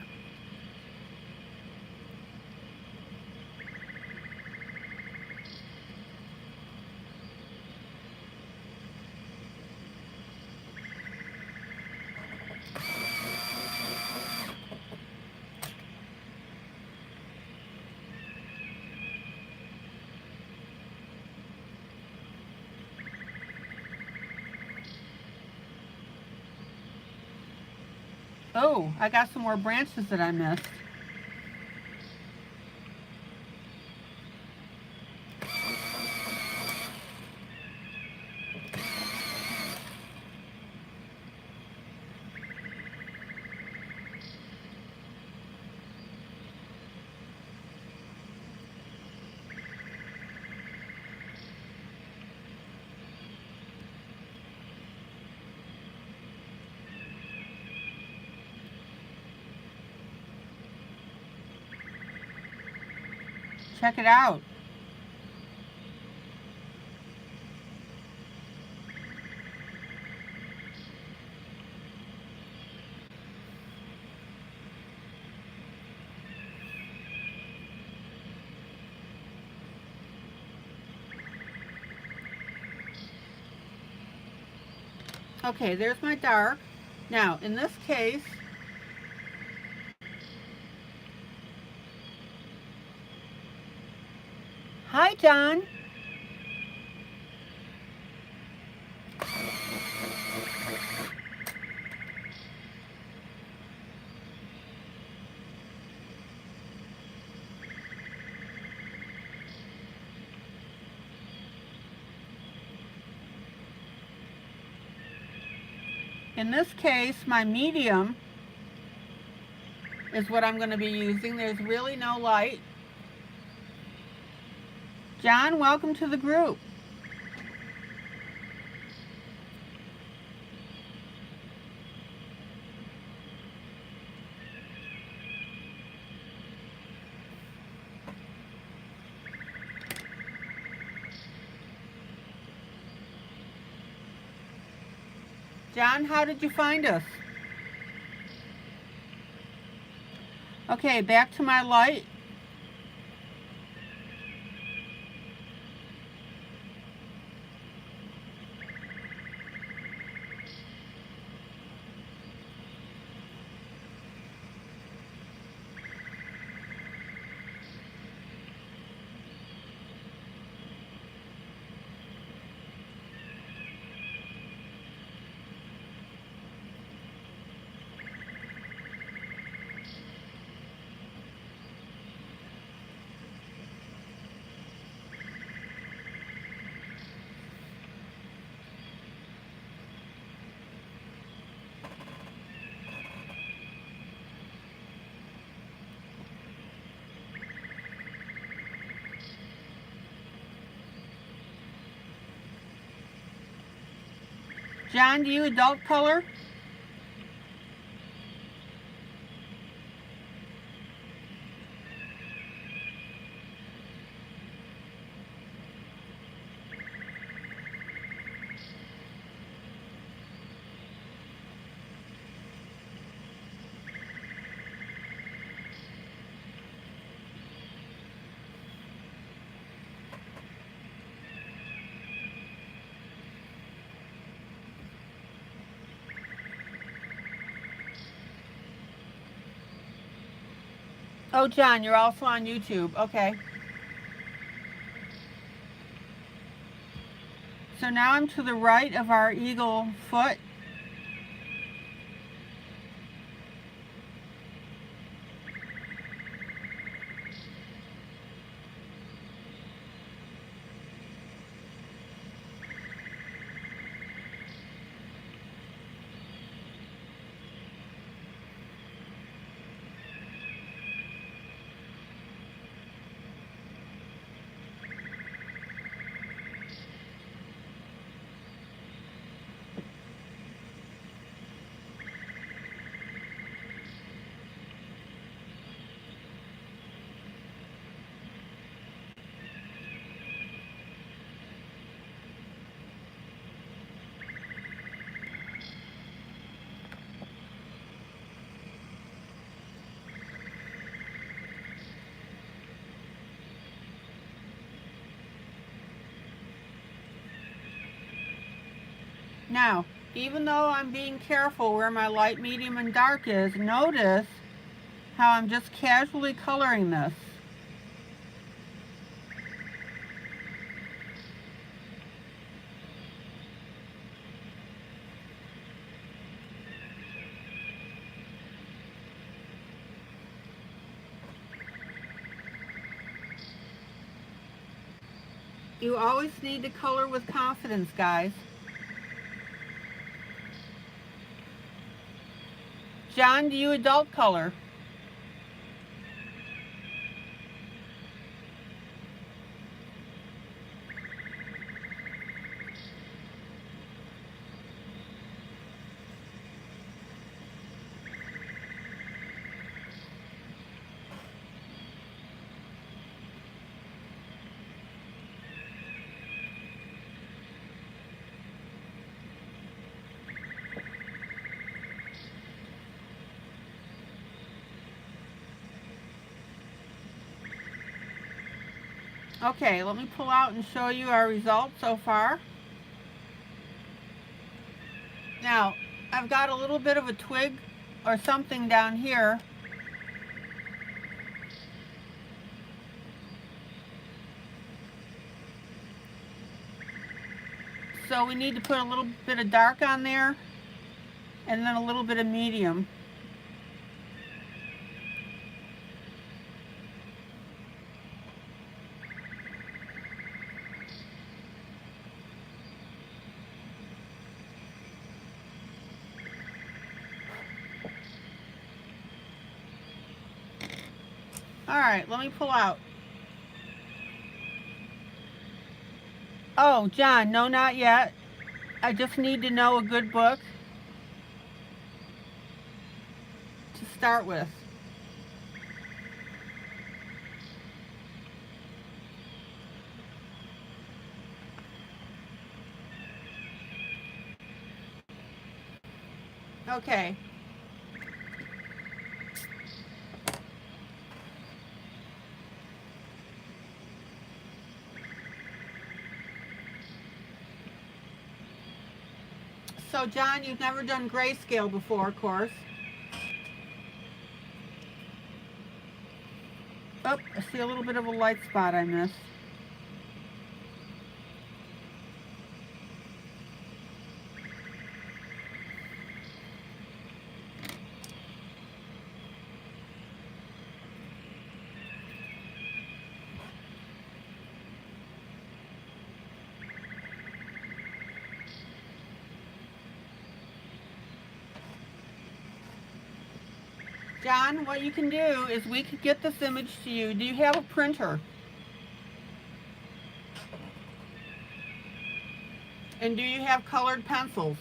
Oh, I got some more branches that I missed. Check it out. Okay, there's my dark. Now, in this case, hi, John. In this case, my medium is what I'm going to be using. There's really no light. John, welcome to the group. John, how did you find us? Okay, back to my light. John, do you adult color? Oh, John, you're also on YouTube. Okay. So now I'm to the right of our eagle foot. Now, even though I'm being careful where my light, medium, and dark is, notice how I'm just casually coloring this. You always need to color with confidence, guys. John, do you adult color? Okay, let me pull out and show you our results so far. Now, I've got a little bit of a twig or something down here. So we need to put a little bit of dark on there and then a little bit of medium. All right, let me pull out. Oh, John, no, not yet. I just need to know a good book to start with. Okay. So, John, you've never done grayscale before, of course. Oh, I see a little bit of a light spot I missed. John, what you can do is we could get this image to you. Do you have a printer? And do you have colored pencils?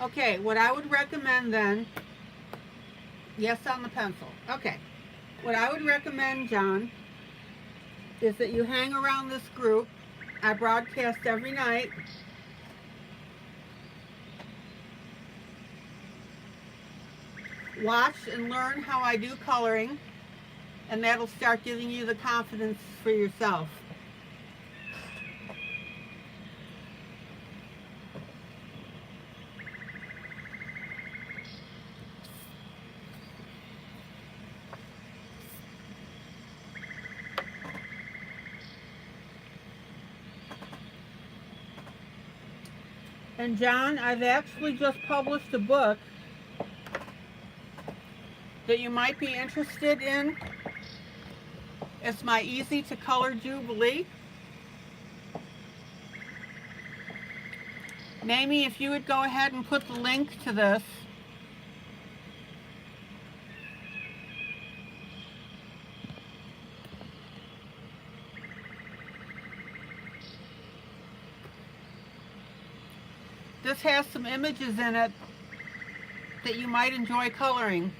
Okay, what I would recommend then, yes on the pencil. Okay, what I would recommend, John, is that you hang around this group. I broadcast every night. Watch and learn how I do coloring, and that'll start giving you the confidence for yourself. And John, I've actually just published a book that you might be interested in. It's my Easy to Color Jubilee. Mamie, if you would go ahead and put the link to this. This has some images in it that you might enjoy coloring.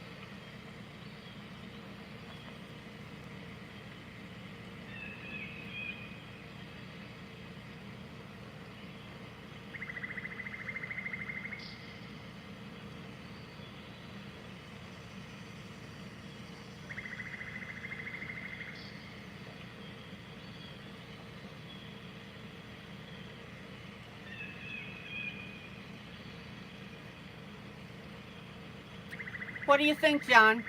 What do you think, John?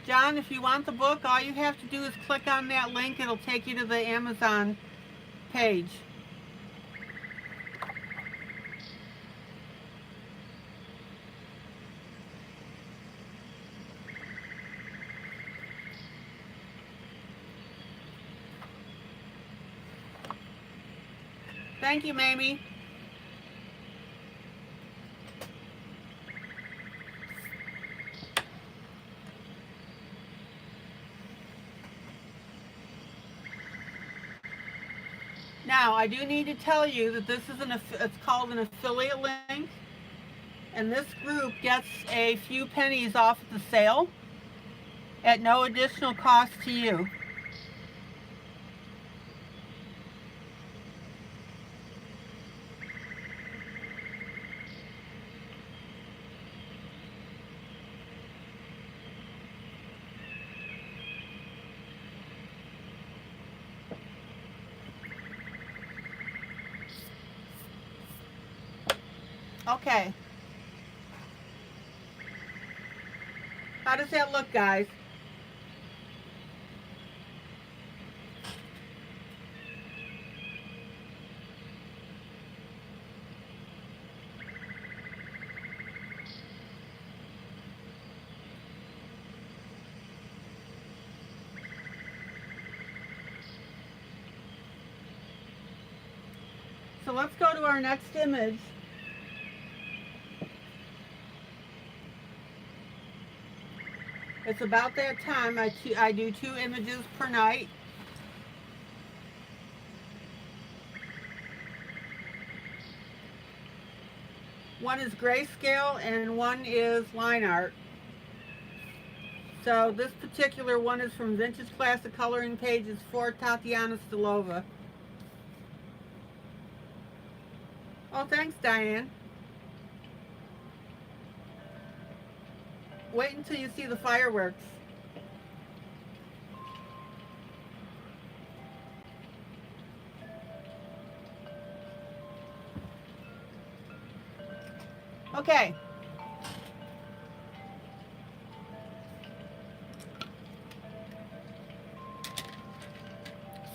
John, if you want the book, all you have to do is click on that link. It'll take you to the Amazon page. Thank you, Mamie. Now, I do need to tell you that this is it's called an affiliate link, and this group gets a few pennies off the sale at no additional cost to you. Okay. How does that look, guys? So let's go to our next image. It's about that time. I do 2 images per night. One is grayscale and one is line art. So this particular one is from Vintage Classic Coloring Pages for Tatiana Stilova. Oh, thanks, Diane. Wait until you see the fireworks. Okay.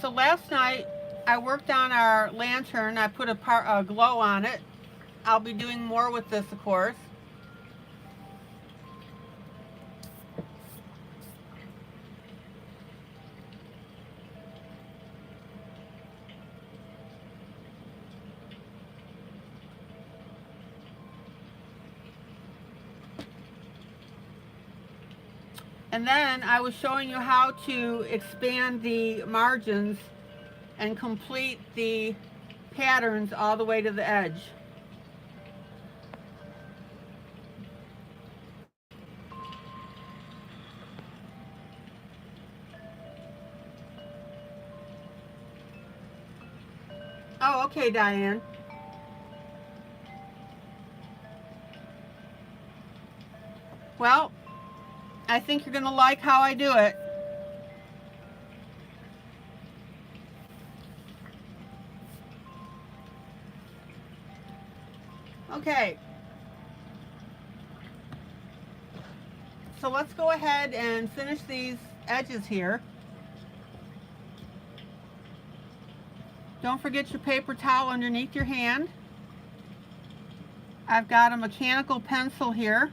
So last night I worked on our lantern. I put a glow on it. I'll be doing more with this, of course. And then I was showing you how to expand the margins and complete the patterns all the way to the edge. Oh, okay, Diane. Well, I think you're going to like how I do it. Okay. So let's go ahead and finish these edges here. Don't forget your paper towel underneath your hand. I've got a mechanical pencil here.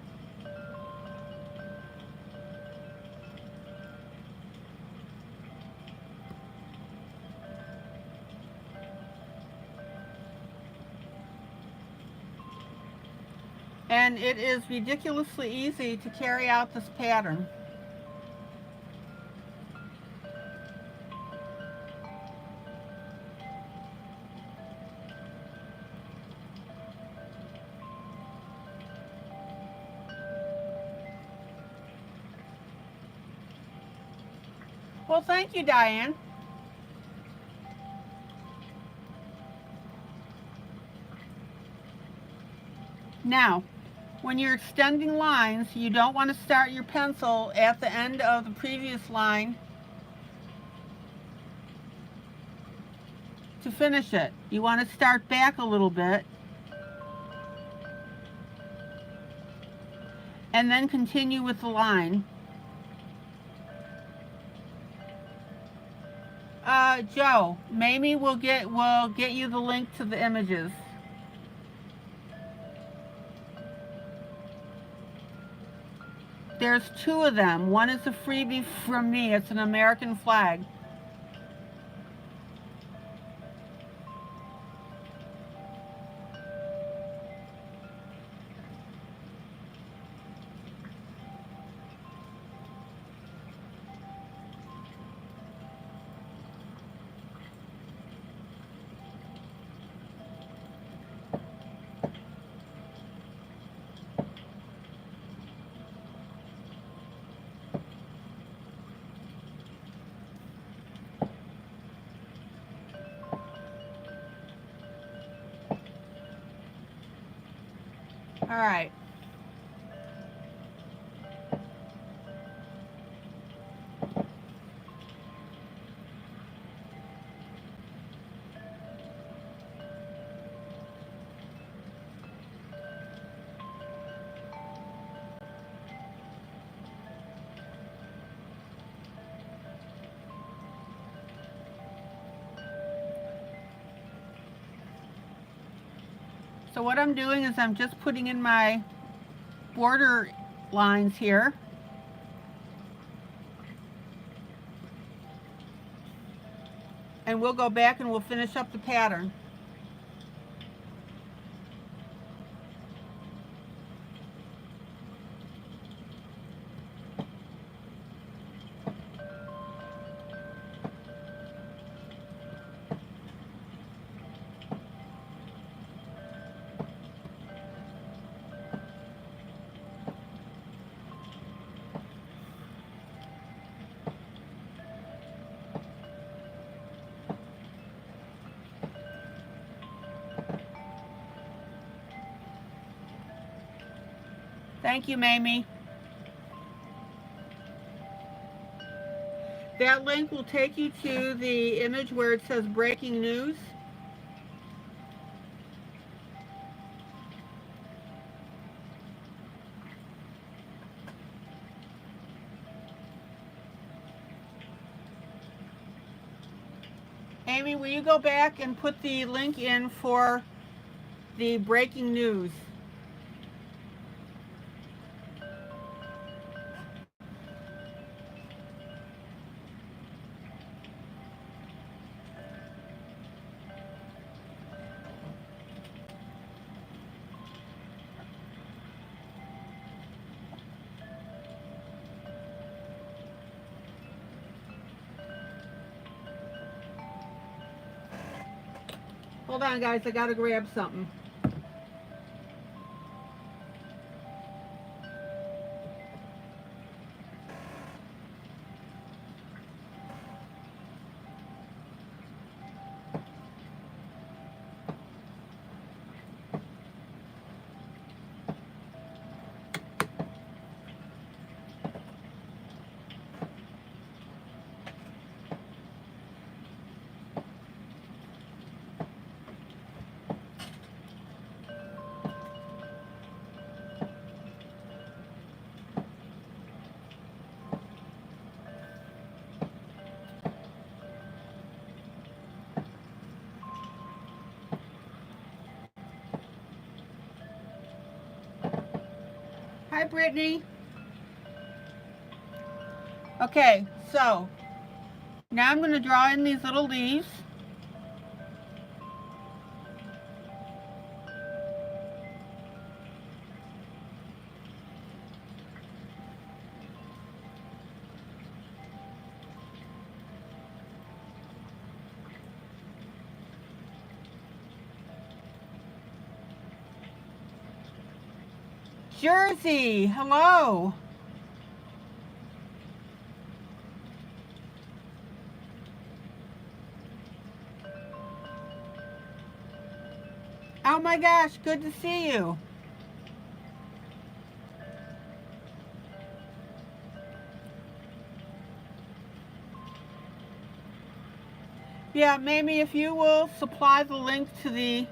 And it is ridiculously easy to carry out this pattern. Well, thank you, Diane. Now, when you're extending lines, you don't want to start your pencil at the end of the previous line to finish it. You want to start back a little bit and then continue with the line. Joe, Mamie will get you the link to the images. There's 2 of them. One is a freebie from me. It's an American flag. All right. So what I'm doing is I'm just putting in my border lines here. And we'll go back and we'll finish up the pattern. Thank you, Mamie. That link will take you to the image where it says breaking news. Amy, will you go back and put the link in for the breaking news? Hold on, guys, I gotta grab something. Hi, Brittany. Okay, so now I'm going to draw in these little leaves. Jersey, hello. Oh my gosh, good to see you. Yeah, Mamie, if you will supply the link to the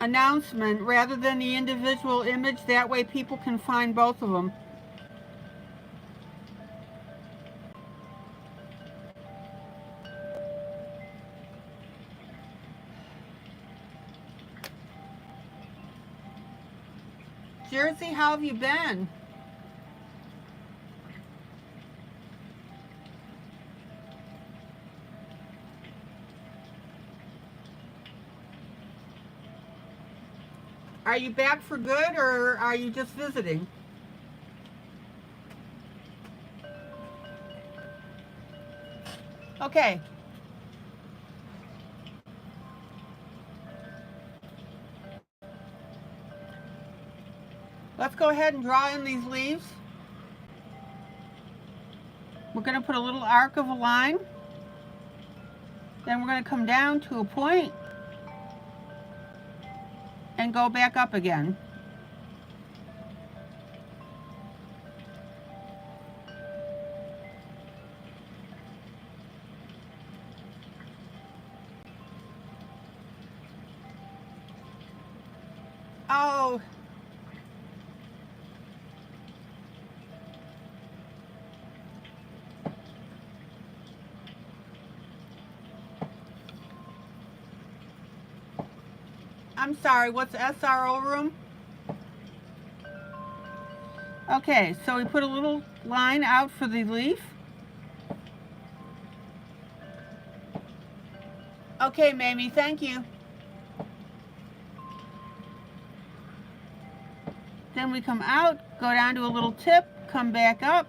announcement rather than the individual image, that way people can find both of them. Jersey, how have you been? Are you back for good or are you just visiting? Okay. Let's go ahead and draw in these leaves. We're going to put a little arc of a line. Then we're going to come down to a point and go back up again. Oh. I'm sorry, what's SRO room? Okay, so we put a little line out for the leaf. Okay, Mamie, thank you. Then we come out, go down to a little tip, come back up.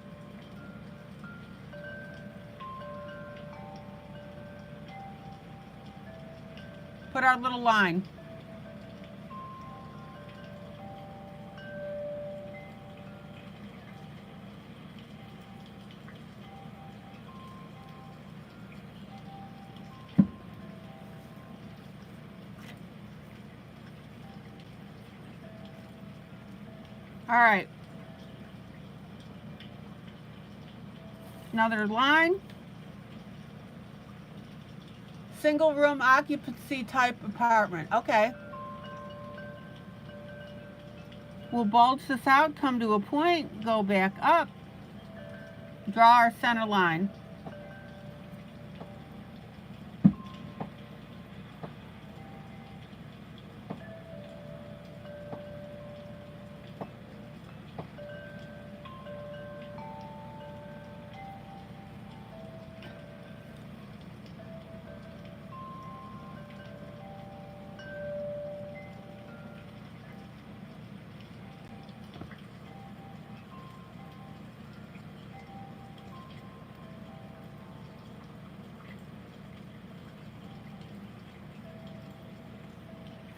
Put our little line. All right. Another line. Single room occupancy type apartment. Okay. We'll bulge this out, come to a point, go back up, draw our center line.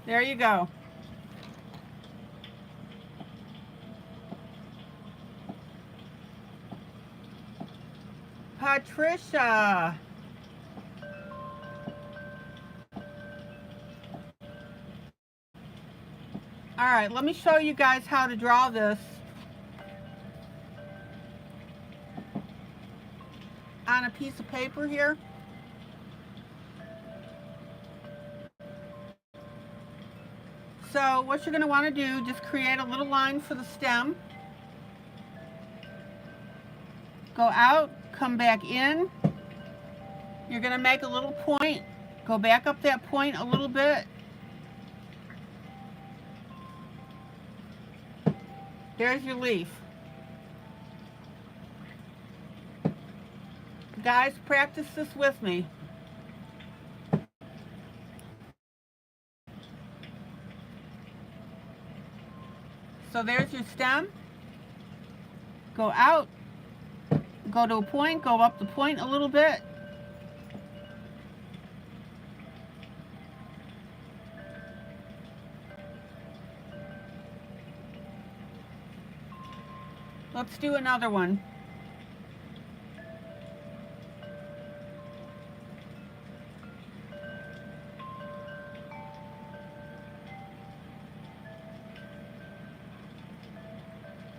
There you go. Patricia. All right, let me show you guys how to draw this on a piece of paper here. So what you're going to want to do, just create a little line for the stem. Go out, come back in. You're going to make a little point. Go back up that point a little bit. There's your leaf. Guys, practice this with me. So there's your stem. Go out, go to a point, go up the point a little bit. Let's do another one.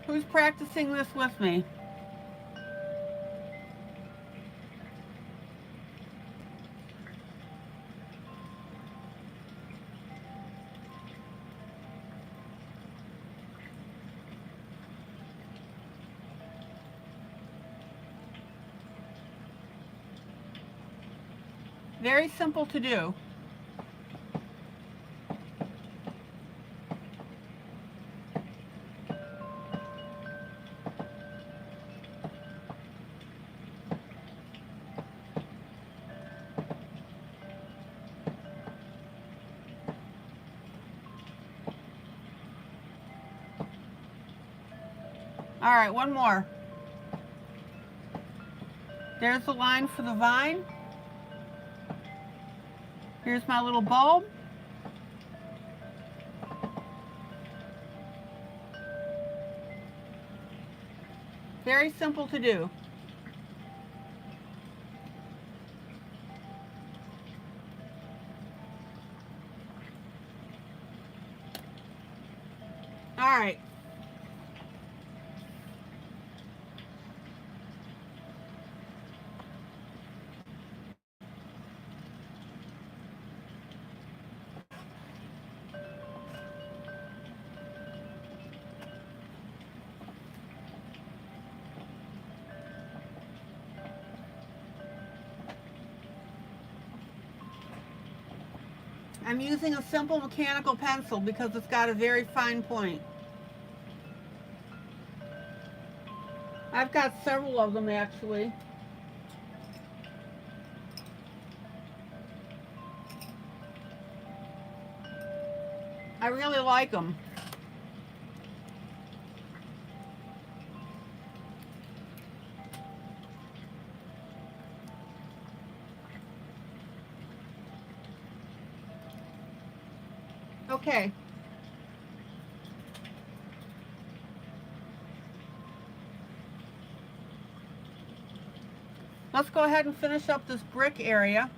Who's practicing this with me? Very simple to do. All right, one more. There's the line for the vine. Here's my little bulb. Very simple to do. All right. I'm using a simple mechanical pencil because it's got a very fine point. I've got several of them actually. I really like them. Okay. Let's go ahead and finish up this brick area.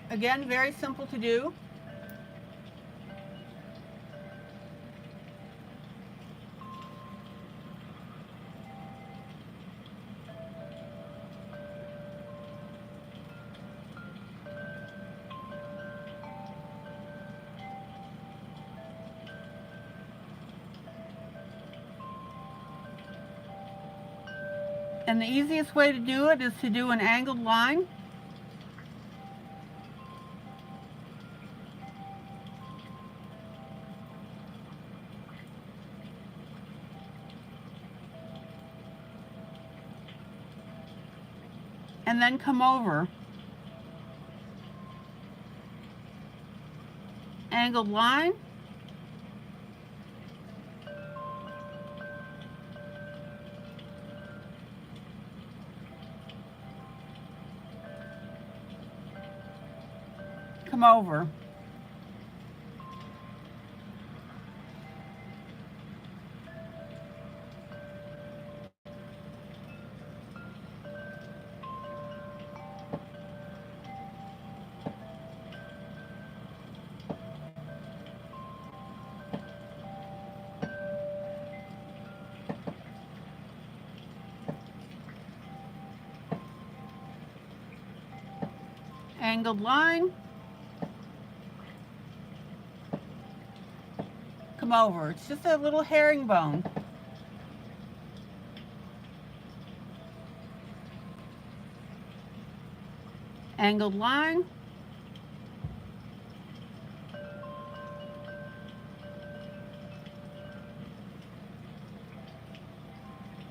Again, very simple to do. And the easiest way to do it is to do an angled line. And then come over. Angled line. Come over. Angled line. Come over. It's just a little herringbone. Angled line.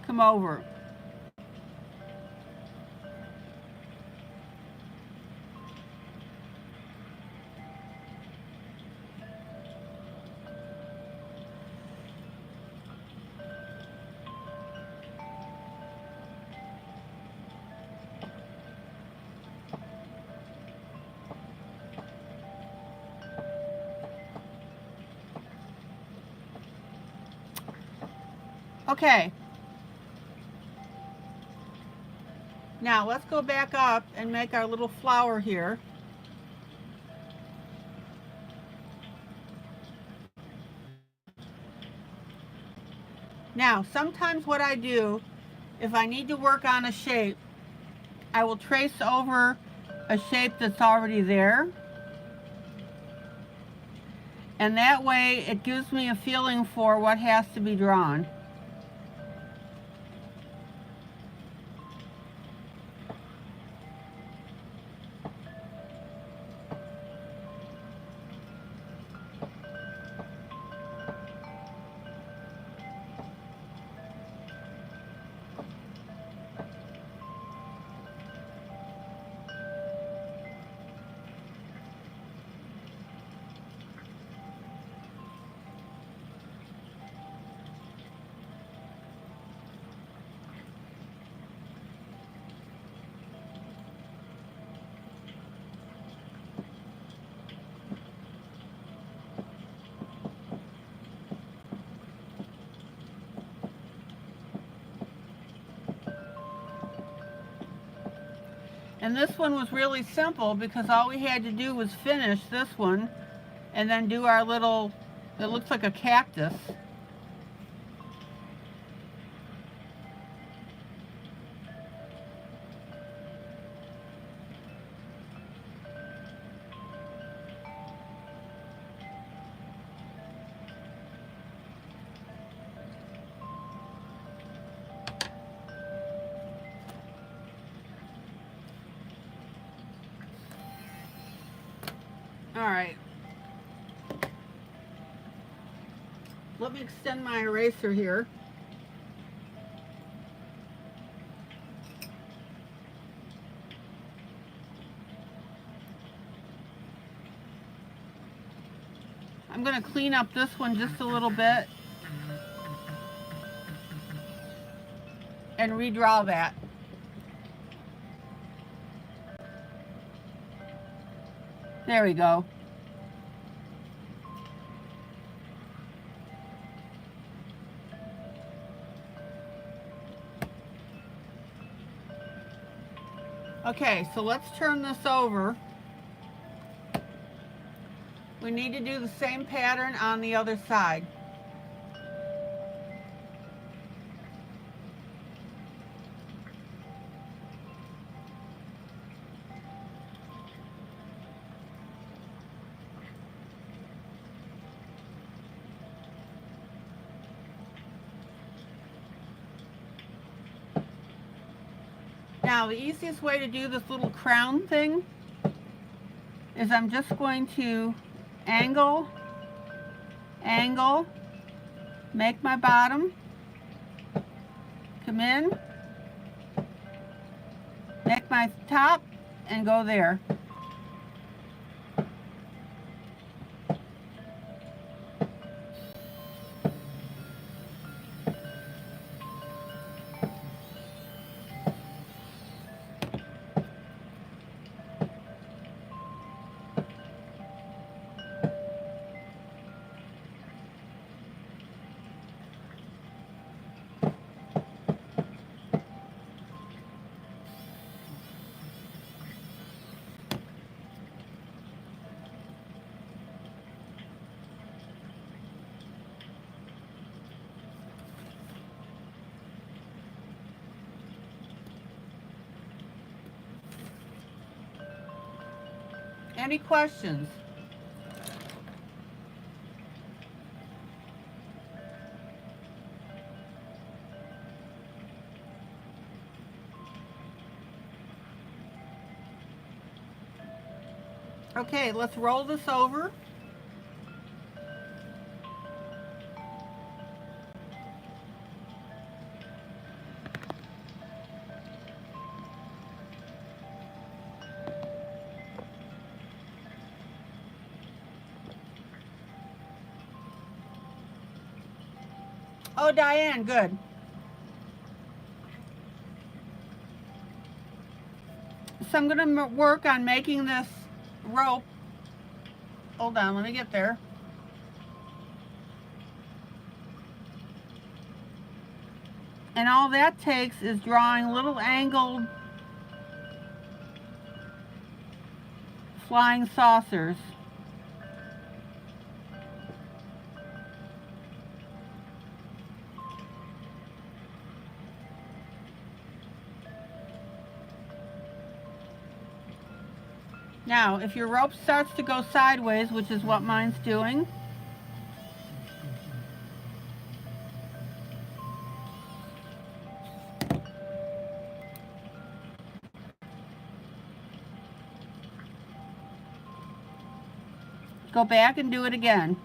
Come over. Okay. Now let's go back up and make our little flower here. Now, sometimes what I do, if I need to work on a shape, I will trace over a shape that's already there. And that way it gives me a feeling for what has to be drawn. And this one was really simple because all we had to do was finish this one and then do our little, it looks like a cactus. right. Let me extend my eraser here. I'm going to clean up this one just a little bit and redraw that. There we go. Okay, so let's turn this over. We need to do the same pattern on the other side. Now, the easiest way to do this little crown thing is I'm just going to angle, make my bottom, come in, make my top, and go there. Any questions? Okay, let's roll this over. Oh, Diane, good. So I'm going to work on making this rope. Hold on, let me get there. And all that takes is drawing little angled flying saucers. Now, if your rope starts to go sideways, which is what mine's doing, go back and do it again.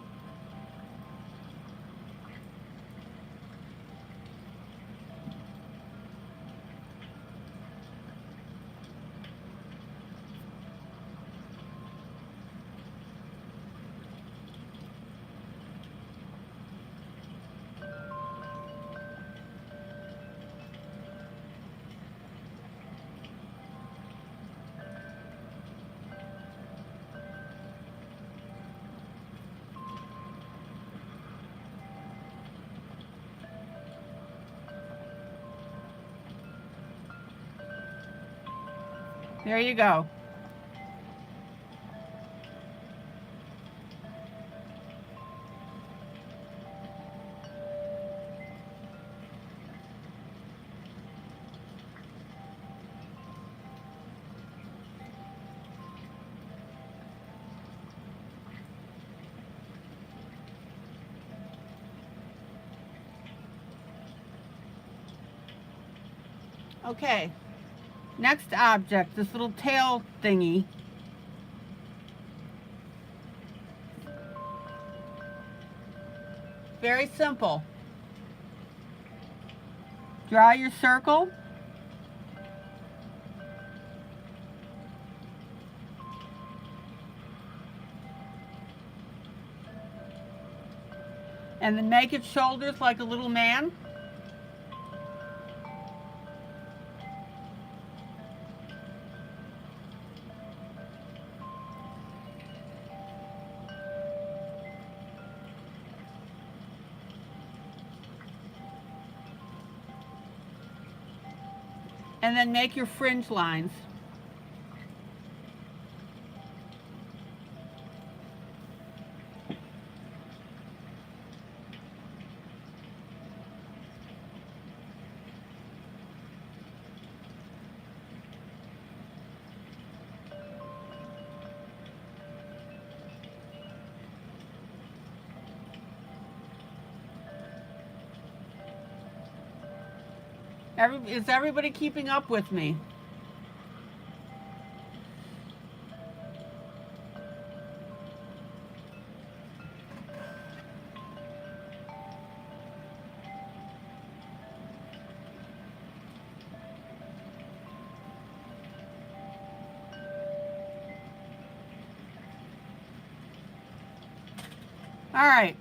There you go. Okay, next object, this little tail thingy. Very simple. Draw your circle. And then make its shoulders like a little man. And then make your fringe lines. Is everybody keeping up with me? All right,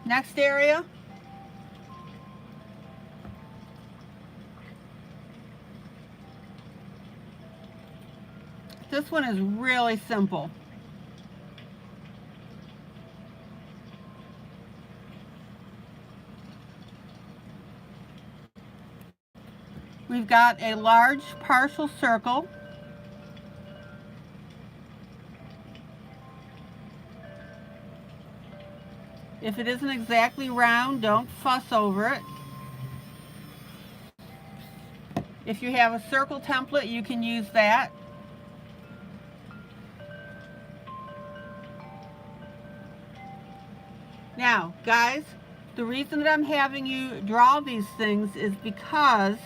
next area. This one is really simple. We've got a large partial circle. If it isn't exactly round, don't fuss over it. If you have a circle template, you can use that. Now, guys, the reason that I'm having you draw these things is because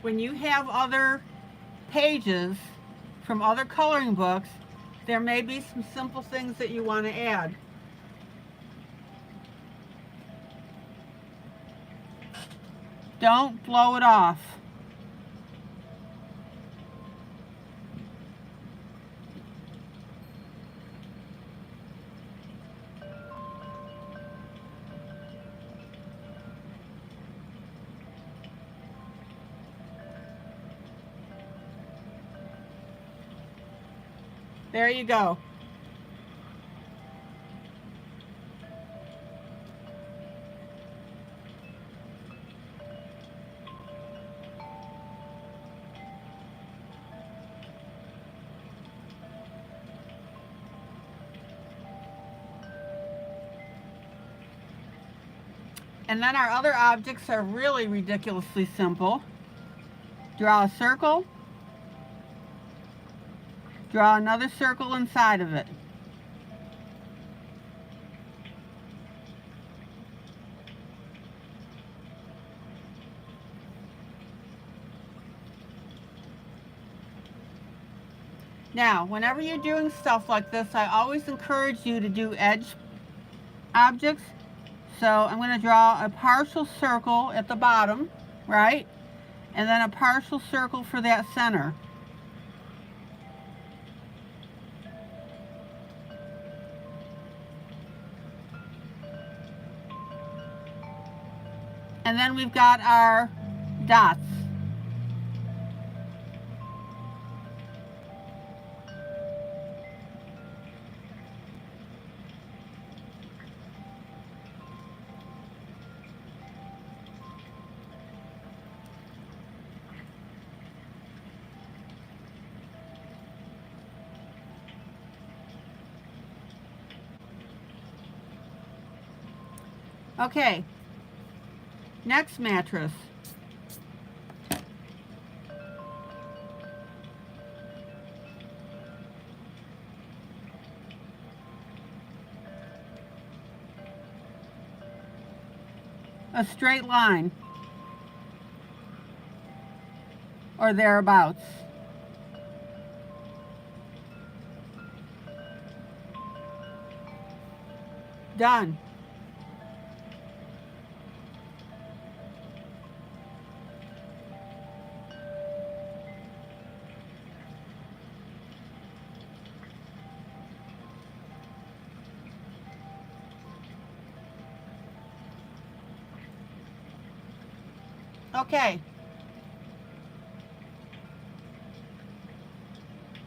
when you have other pages from other coloring books, there may be some simple things that you want to add. Don't blow it off. There you go. And then our other objects are really ridiculously simple. Draw a circle. Draw another circle inside of it. Now, whenever you're doing stuff like this, I always encourage you to do edge objects. So I'm going to draw a partial circle at the bottom, right? And then a partial circle for that center. And then we've got our dots. Okay, next mattress. A straight line or thereabouts. Done. Okay.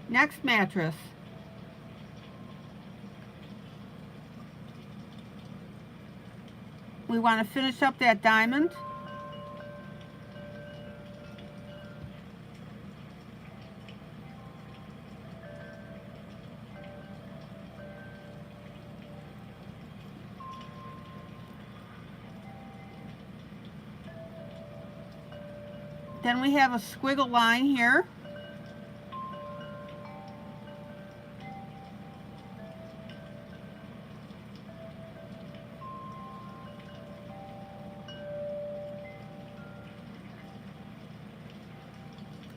Next mattress. We want to finish up that diamond. Then we have a squiggle line here.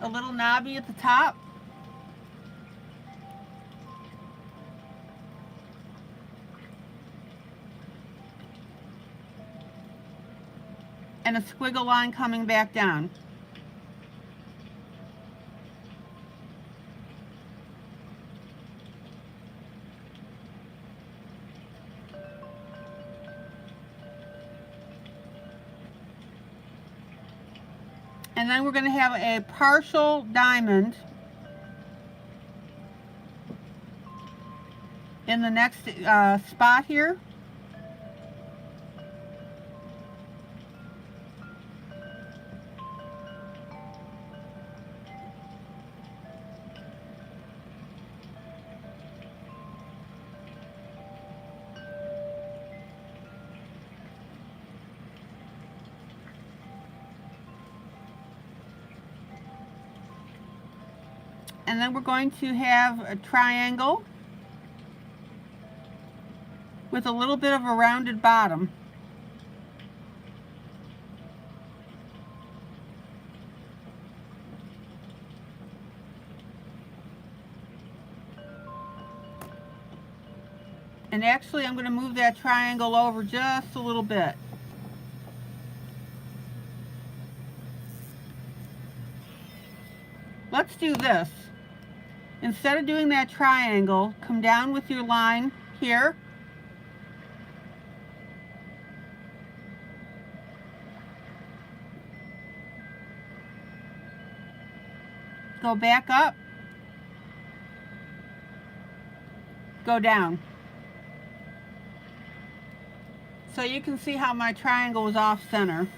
A little knobby at the top. And a squiggle line coming back down. And then we're going to have a partial diamond in the next spot here. And then we're going to have a triangle with a little bit of a rounded bottom. And actually I'm going to move that triangle over just a little bit. Let's do this. Instead of doing that triangle, come down with your line here. Go back up. Go down. So you can see how my triangle was off center.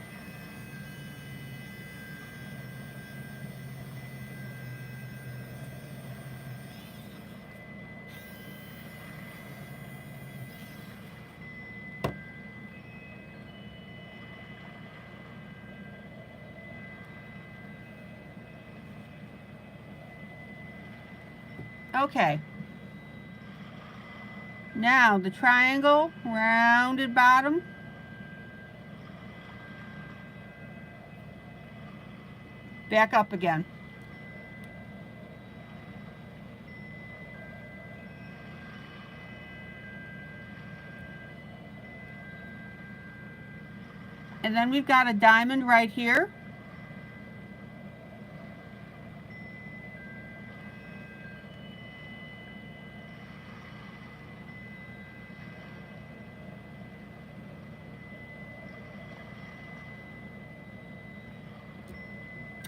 Okay. Now the triangle, rounded bottom. Back up again. And then we've got a diamond right here.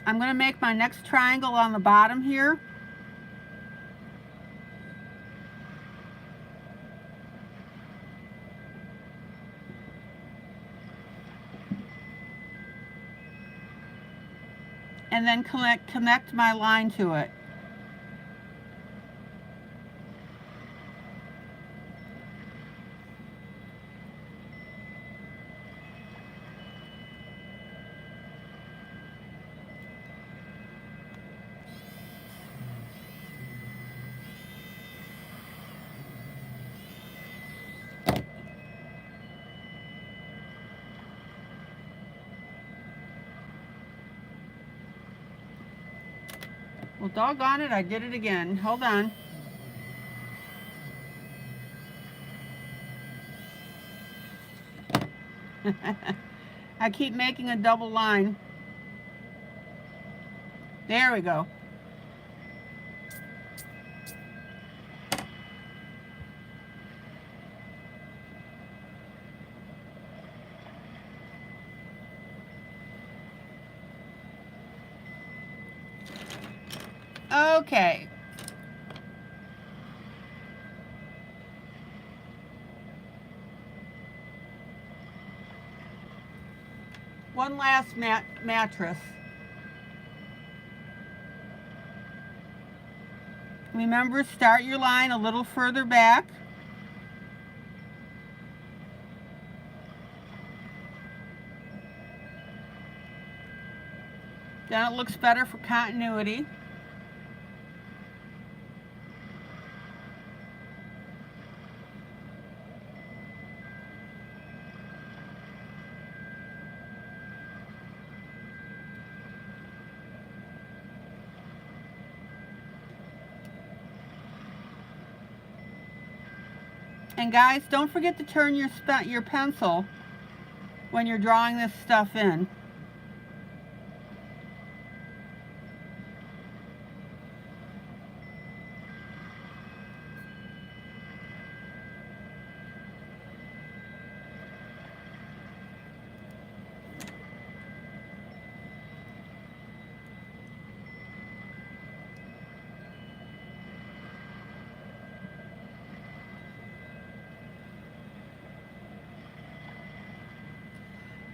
I'm going to make my next triangle on the bottom here. And then connect my line to it. Well, doggone it, I did it again. Hold on. I keep making a double line. There we go. Okay. One last mattress. Remember, start your line a little further back. Then it looks better for continuity. And guys, don't forget to turn your pencil when you're drawing this stuff in.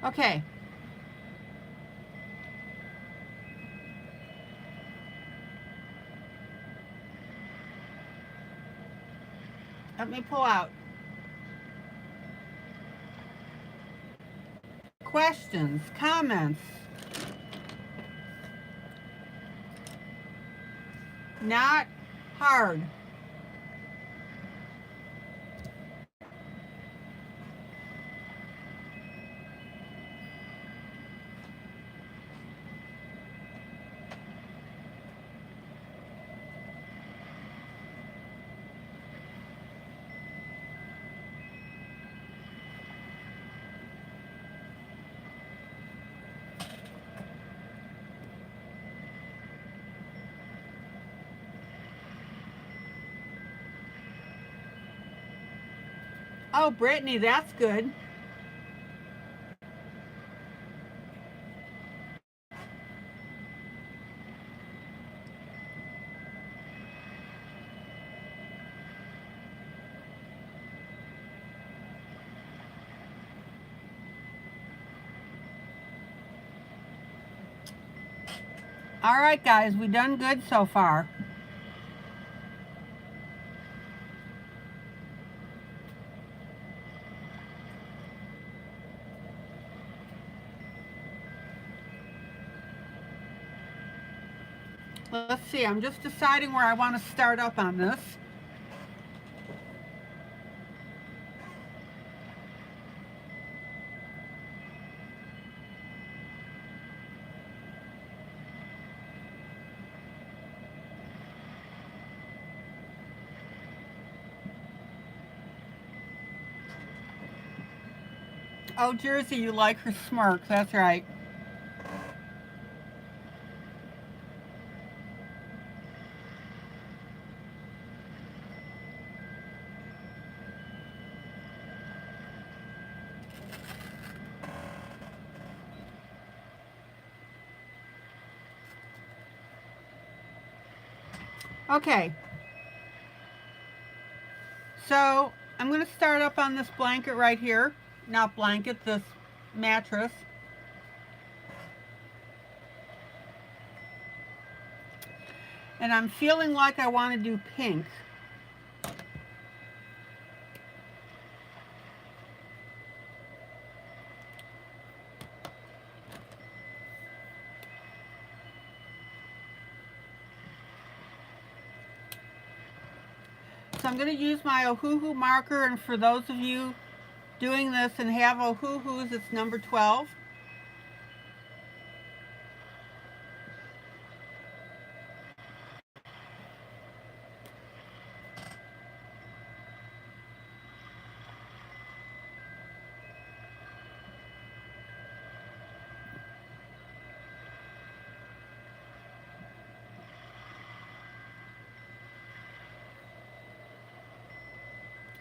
Okay. Let me pull out. Questions, comments? Not hard. Oh, Brittany, that's good. All right, guys, we done good so far. Let's see, I'm just deciding where I want to start up on this. Oh, Jersey, you like her smirk. That's right. Okay. So, I'm going to start up on this blanket right here. Not blanket, this mattress. And I'm feeling like I want to do pink. So I'm going to use my Ohuhu marker, and for those of you doing this and have Ohuhus, it's number 12.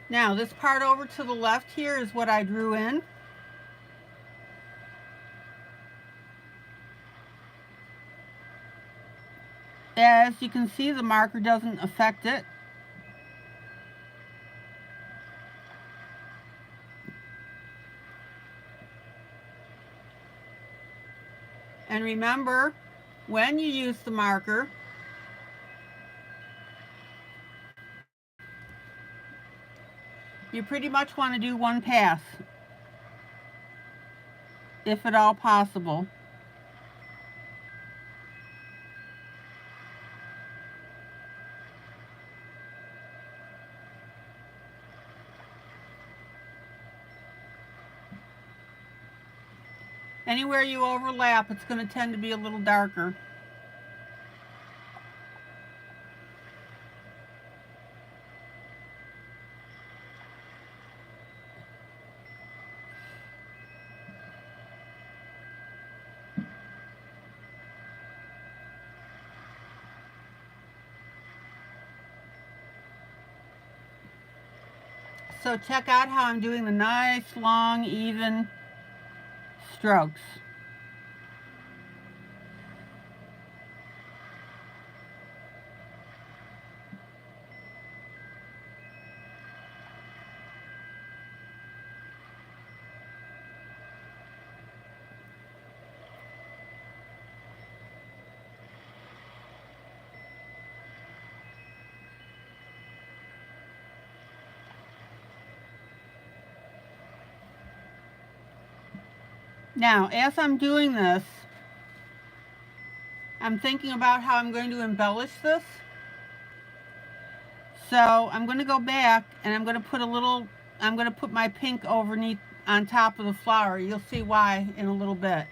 Now this part over to the left here is what I drew in. As you can see, the marker doesn't affect it. And remember, when you use the marker, you pretty much want to do one pass, if at all possible. Anywhere you overlap, it's going to tend to be a little darker. So check out how I'm doing the nice, long, even strokes. Now, as I'm doing this, I'm thinking about how I'm going to embellish this. So I'm going to go back and I'm going to put my pink underneath on top of the flower. You'll see why in a little bit.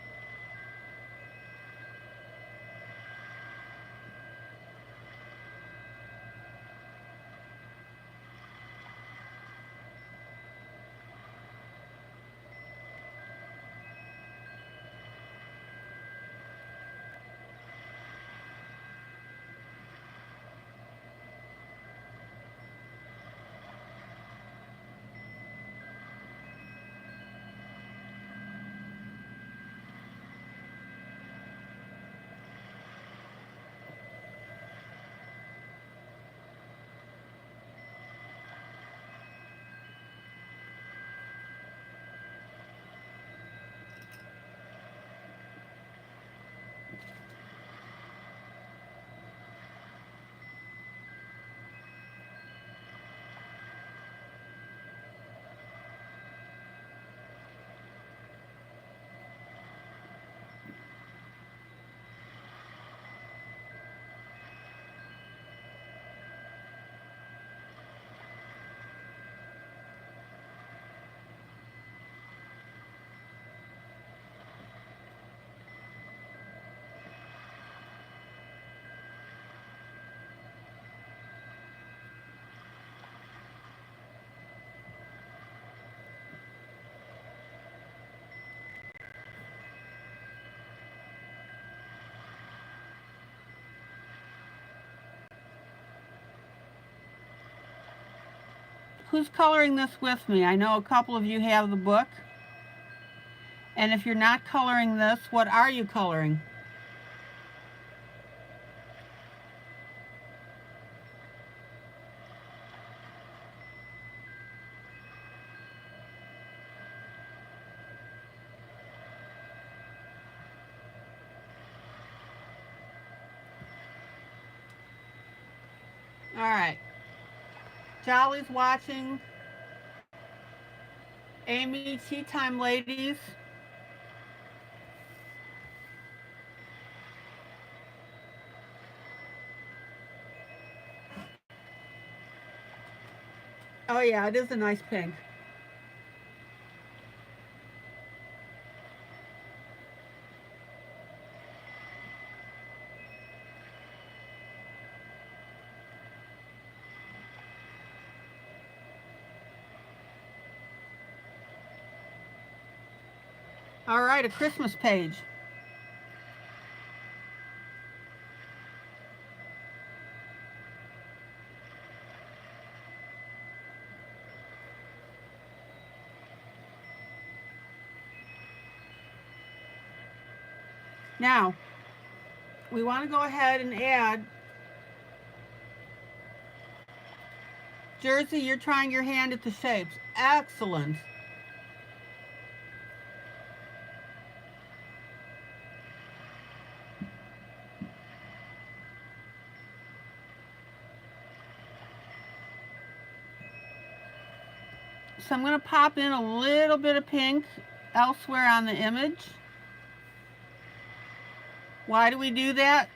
Who's coloring this with me? I know a couple of you have the book. And if you're not coloring this, what are you coloring? All right. Jolly's watching. Amy, tea time, ladies. Oh yeah, it is a nice pink. All right, a Christmas page. Now, we want to go ahead and add, Jersey, you're trying your hand at the shapes. Excellent. So I'm going to pop in a little bit of pink elsewhere on the image. Why do we do that?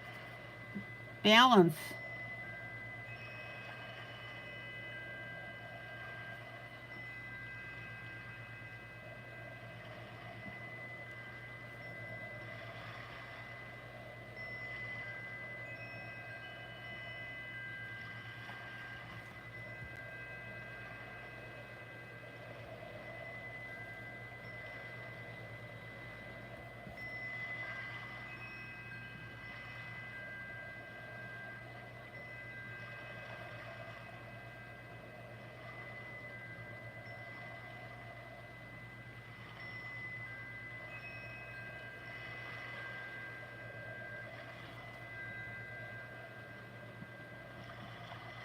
Balance.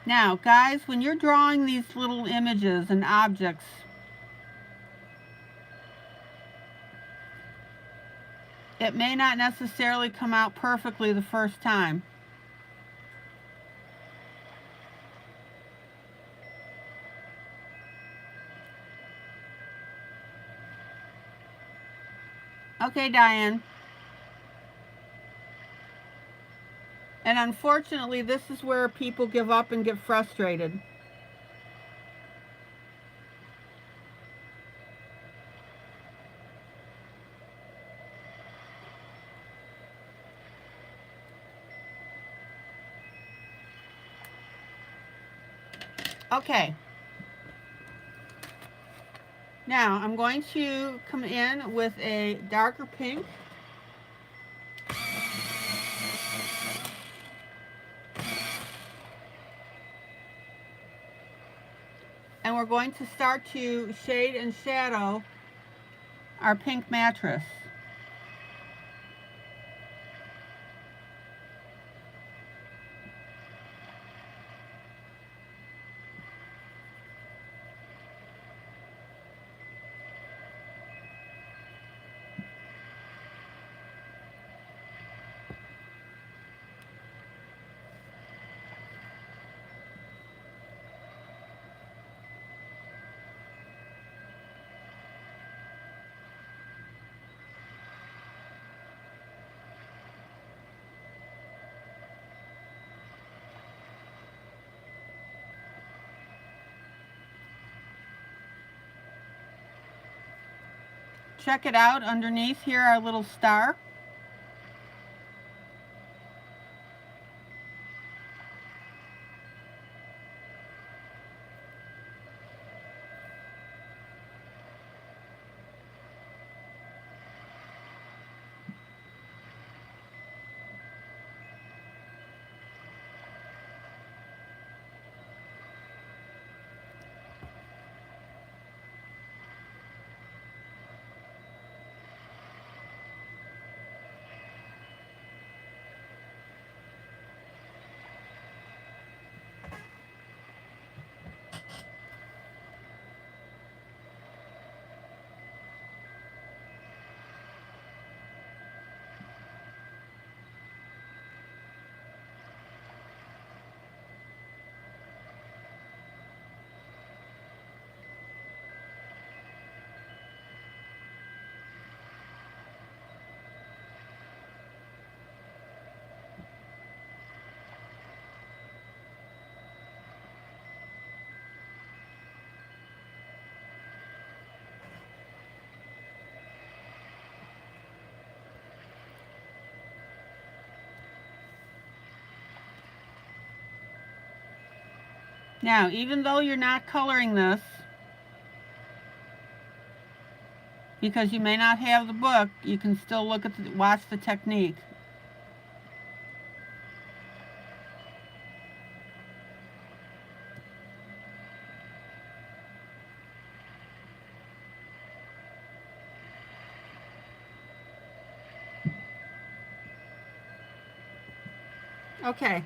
Now, guys, when you're drawing these little images and objects, it may not necessarily come out perfectly the first time. Okay, Diane. And unfortunately, this is where people give up and get frustrated. Okay. Now, I'm going to come in with a darker pink. And we're going to start to shade and shadow our pink mattress. Check it out underneath here, our little star. Now, even though you're not coloring this, because you may not have the book, you can still look at watch the technique. Okay.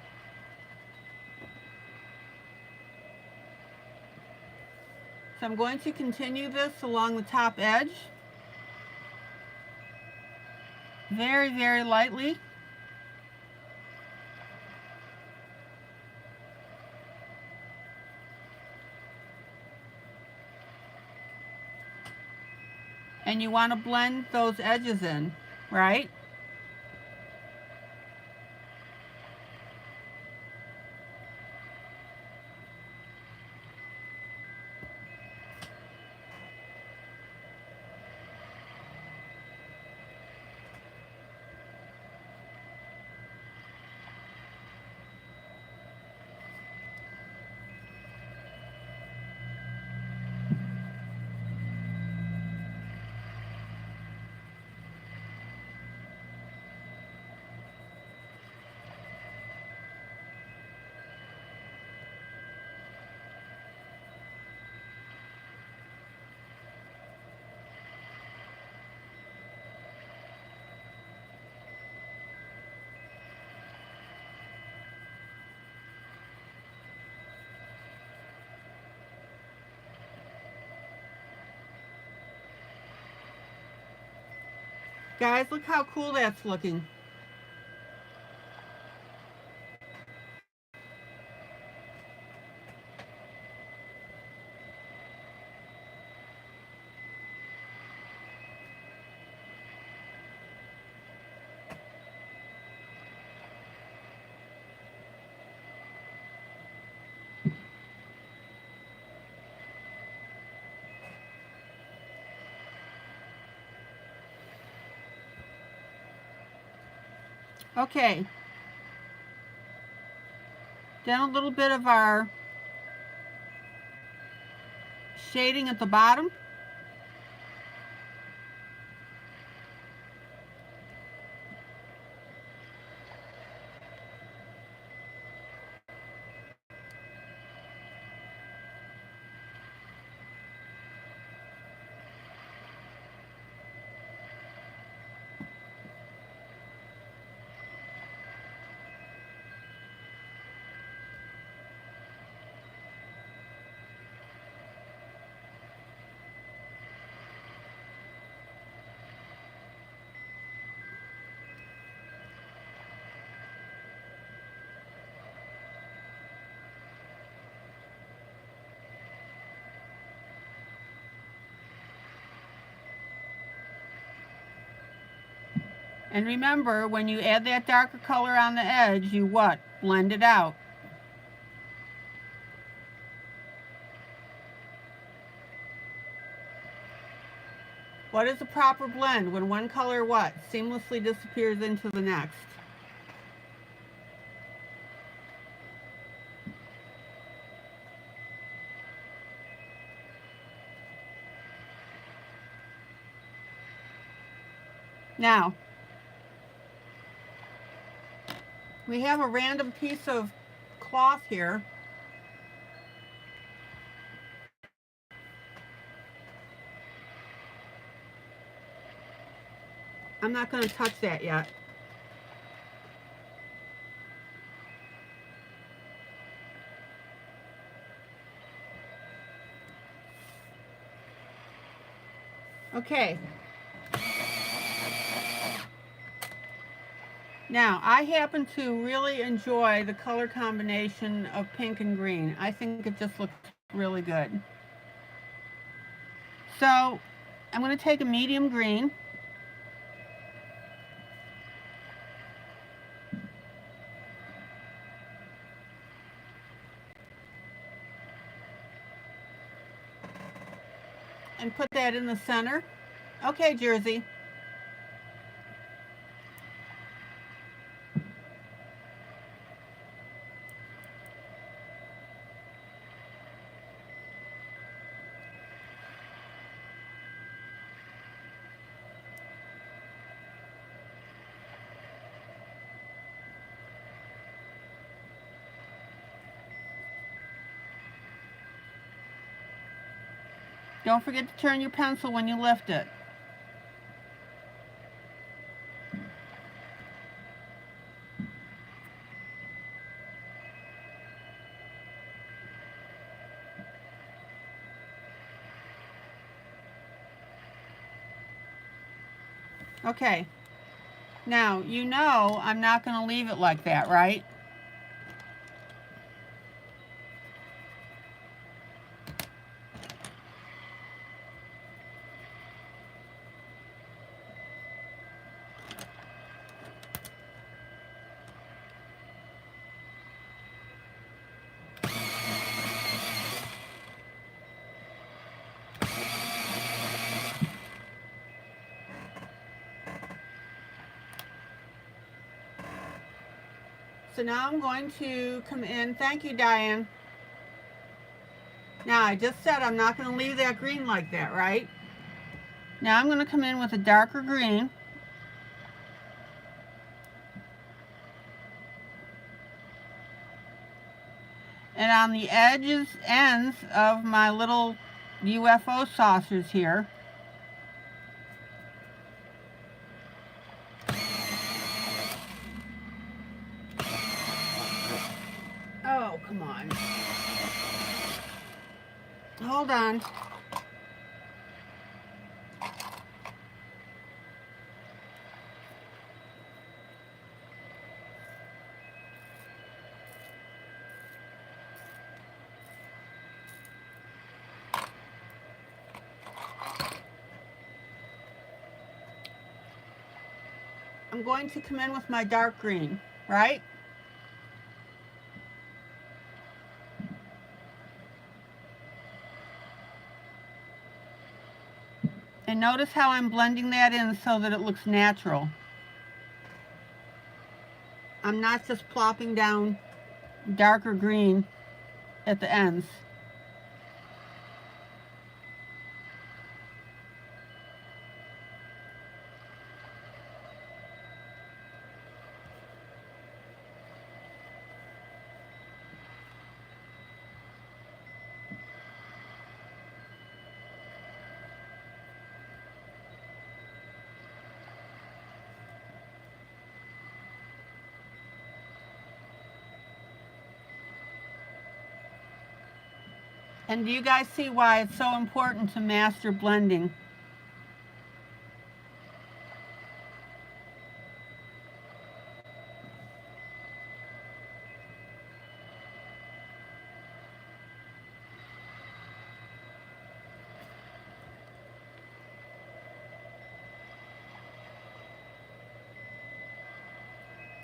So I'm going to continue this along the top edge. Very, very lightly. And you want to blend those edges in, right? Guys, look how cool that's looking. Okay. Then a little bit of our shading at the bottom. And remember, when you add that darker color on the edge, you what? Blend it out. What is a proper blend? When one color what? Seamlessly disappears into the next. Now, we have a random piece of cloth here. I'm not going to touch that yet. Okay. Now, I happen to really enjoy the color combination of pink and green. I think it just looks really good. So, I'm going to take a medium green. And put that in the center. Okay, Jersey. Don't forget to turn your pencil when you lift it. Okay, now you know I'm not going to leave it like that, right? So now I'm going to come in. Thank you, Diane. Now I just said I'm not going to leave that green like that, right? Now I'm going to come in with a darker green. And on the ends of my little UFO saucers here, oh, come on. Hold on. I'm going to come in with my dark green, right? And notice how I'm blending that in so that it looks natural. I'm not just plopping down darker green at the ends. And do you guys see why it's so important to master blending?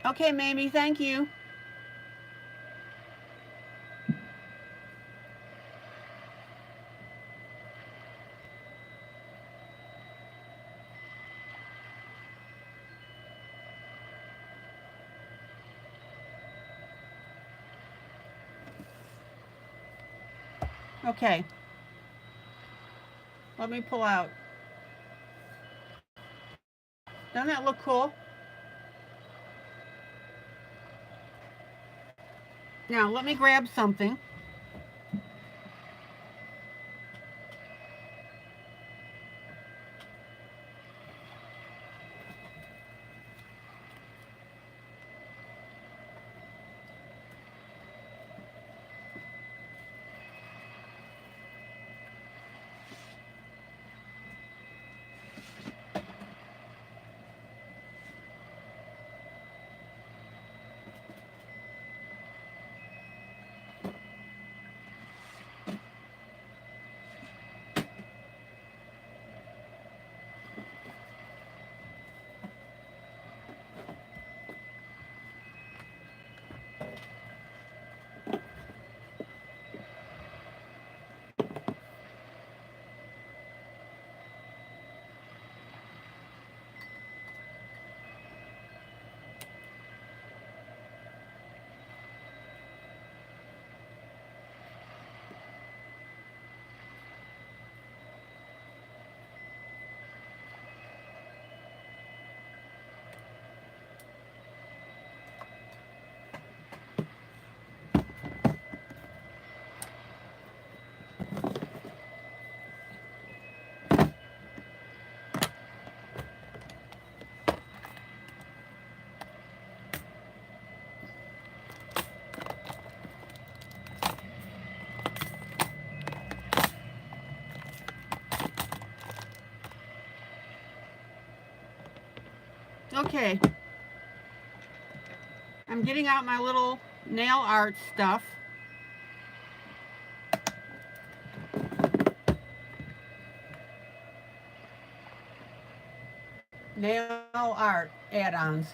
Okay, Mamie, thank you. Okay. Let me pull out. Doesn't that look cool? Now, let me grab something. Okay, I'm getting out my little nail art stuff. Nail art add-ons.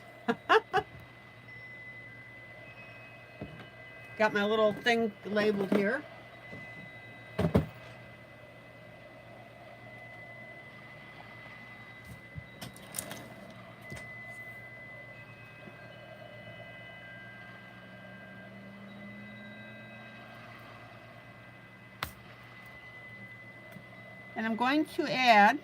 Got my little thing labeled here. And I'm going to add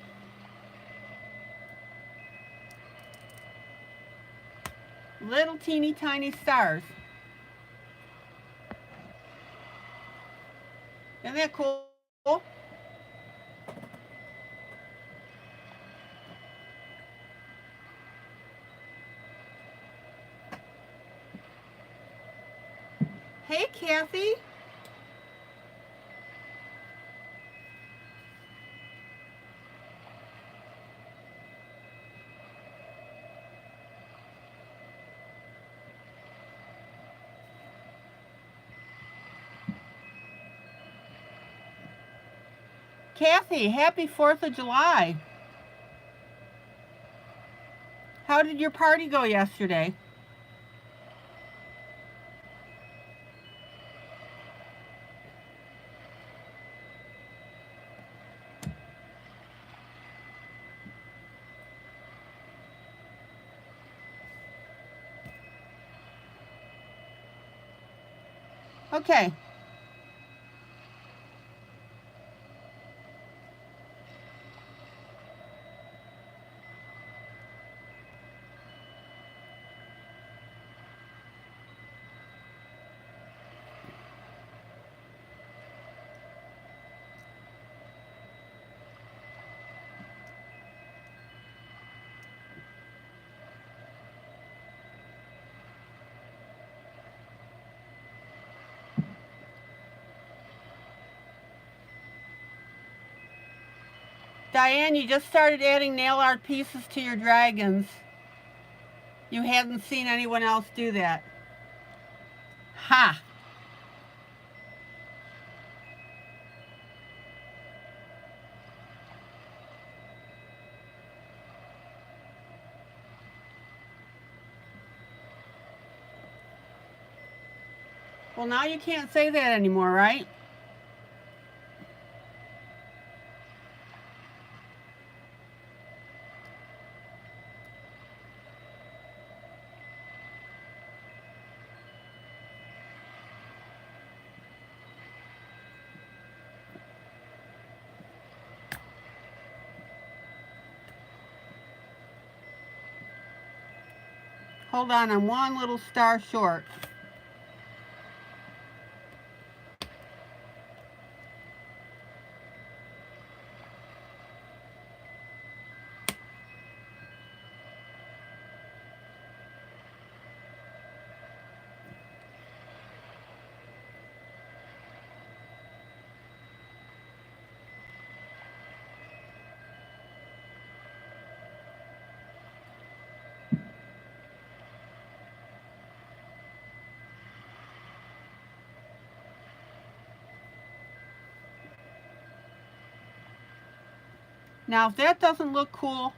little teeny tiny stars. Isn't that cool? Hey, Kathy. Kathy, happy 4th of July. How did your party go yesterday? Okay. Diane, you just started adding nail art pieces to your dragons. You hadn't seen anyone else do that. Ha! Well, now you can't say that anymore, right? Hold on, I'm one little star short. Now, if that doesn't look cool,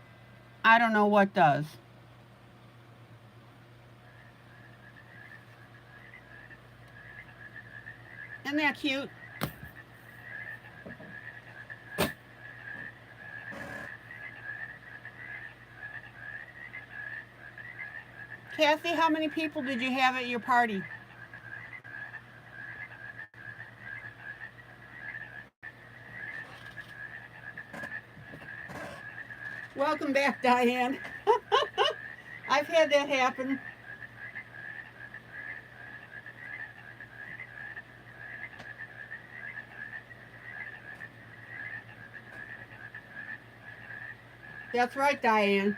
I don't know what does. Isn't that cute? Kathy, how many people did you have at your party? Welcome back, Diane. I've had that happen. That's right, Diane.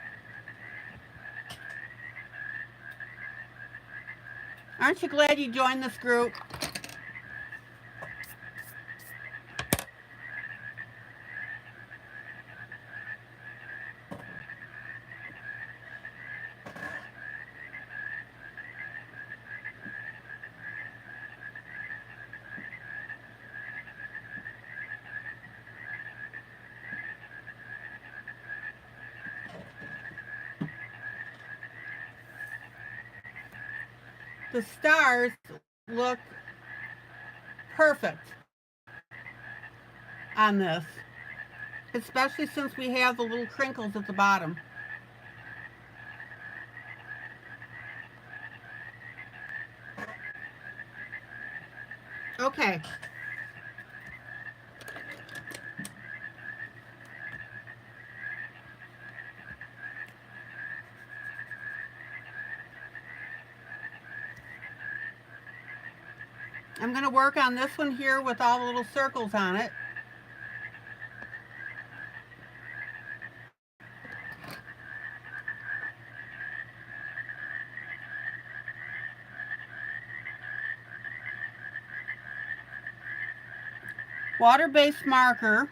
Aren't you glad you joined this group? the stars look perfect on this, especially since we have the little crinkles at the bottom. Okay. I'm going to work on this one here with all the little circles on it. Water-based marker.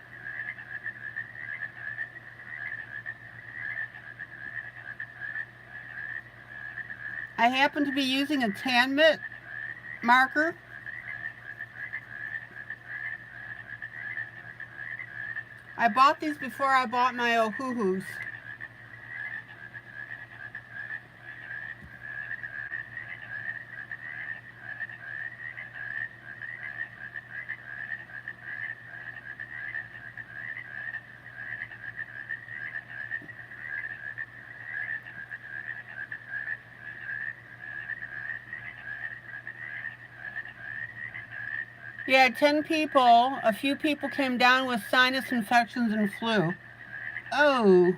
I happen to be using a tan mitt marker. I bought these before I bought my Ohuhus. Yeah, 10 people. A few people came down with sinus infections and flu. Oh.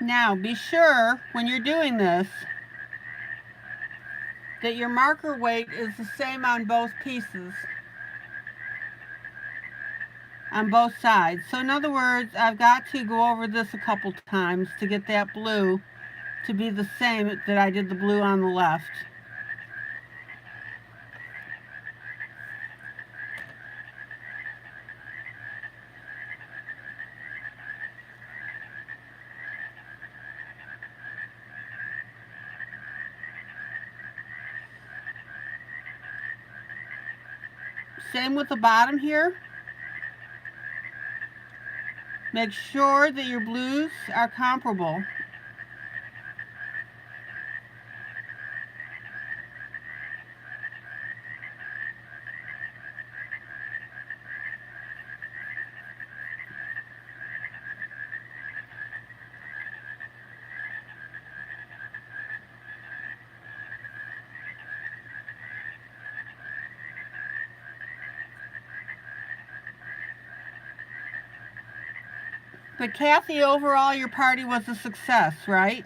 Now, be sure when you're doing this that your marker weight is the same on both pieces, on both sides. So in other words, I've got to go over this a couple times to get that blue to be the same that I did the blue on the left. Same with the bottom here. Make sure that your blues are comparable. But Kathy, overall your party was a success, right?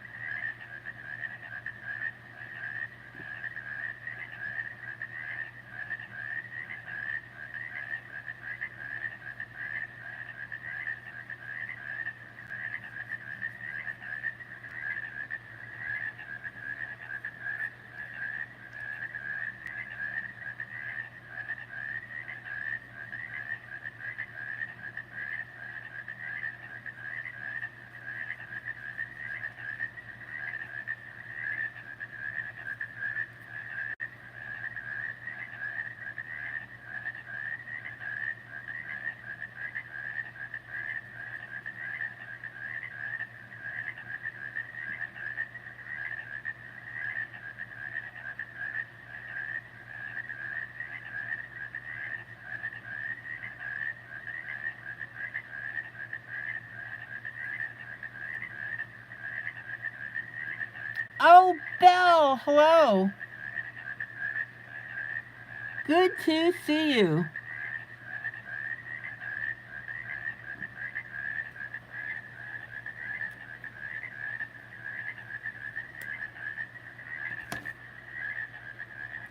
Oh, Belle, hello. Good to see you.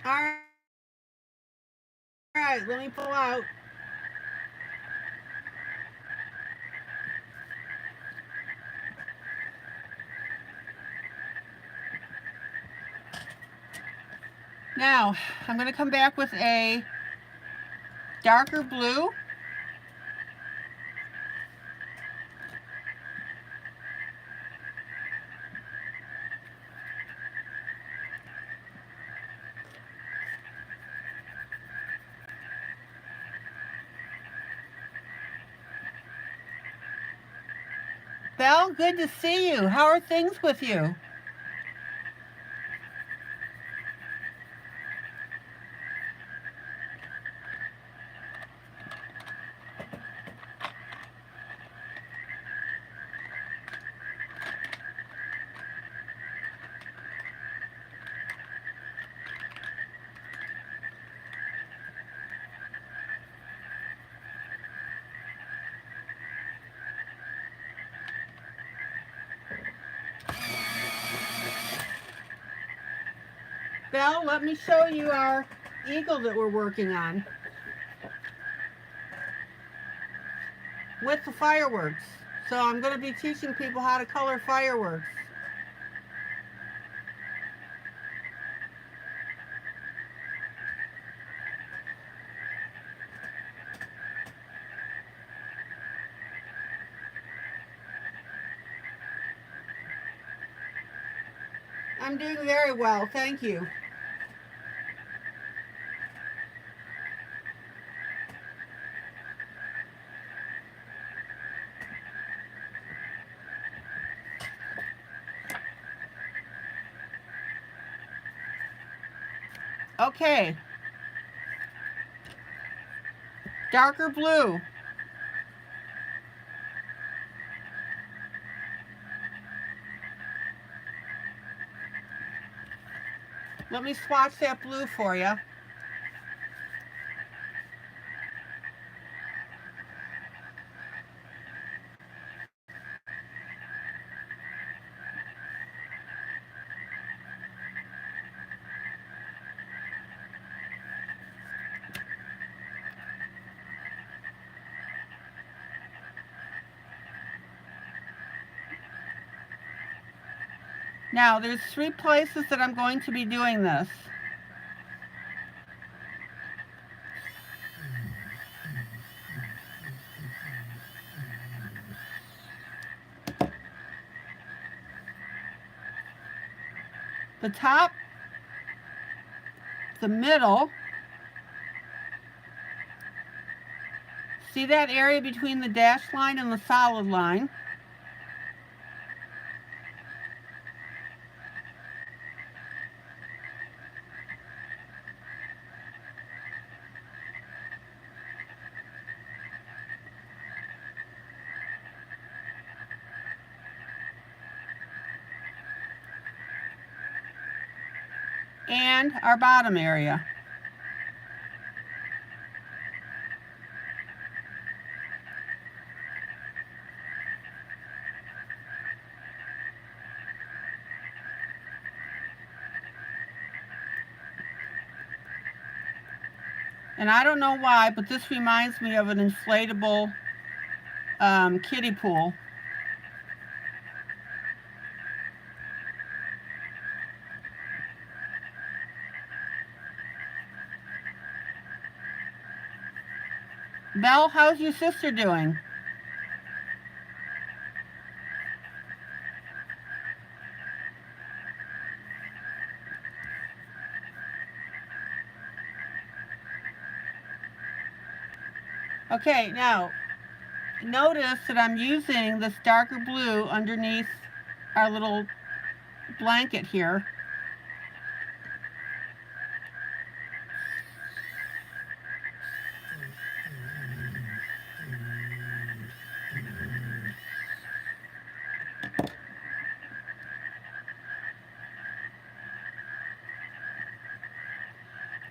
All right, let me pull out. Now, I'm going to come back with a darker blue. Belle, good to see you. How are things with you? Belle, let me show you our eagle that we're working on with the fireworks. So I'm going to be teaching people how to color fireworks. I'm doing very well, thank you. Okay. Darker blue. Let me swatch that blue for you. Now, there's 3 places that I'm going to be doing this. The top, the middle. See that area between the dashed line and the solid line? And our bottom area. And I don't know why, but this reminds me of an inflatable kiddie pool. Belle, how's your sister doing? Okay, now notice that I'm using this darker blue underneath our little blanket here.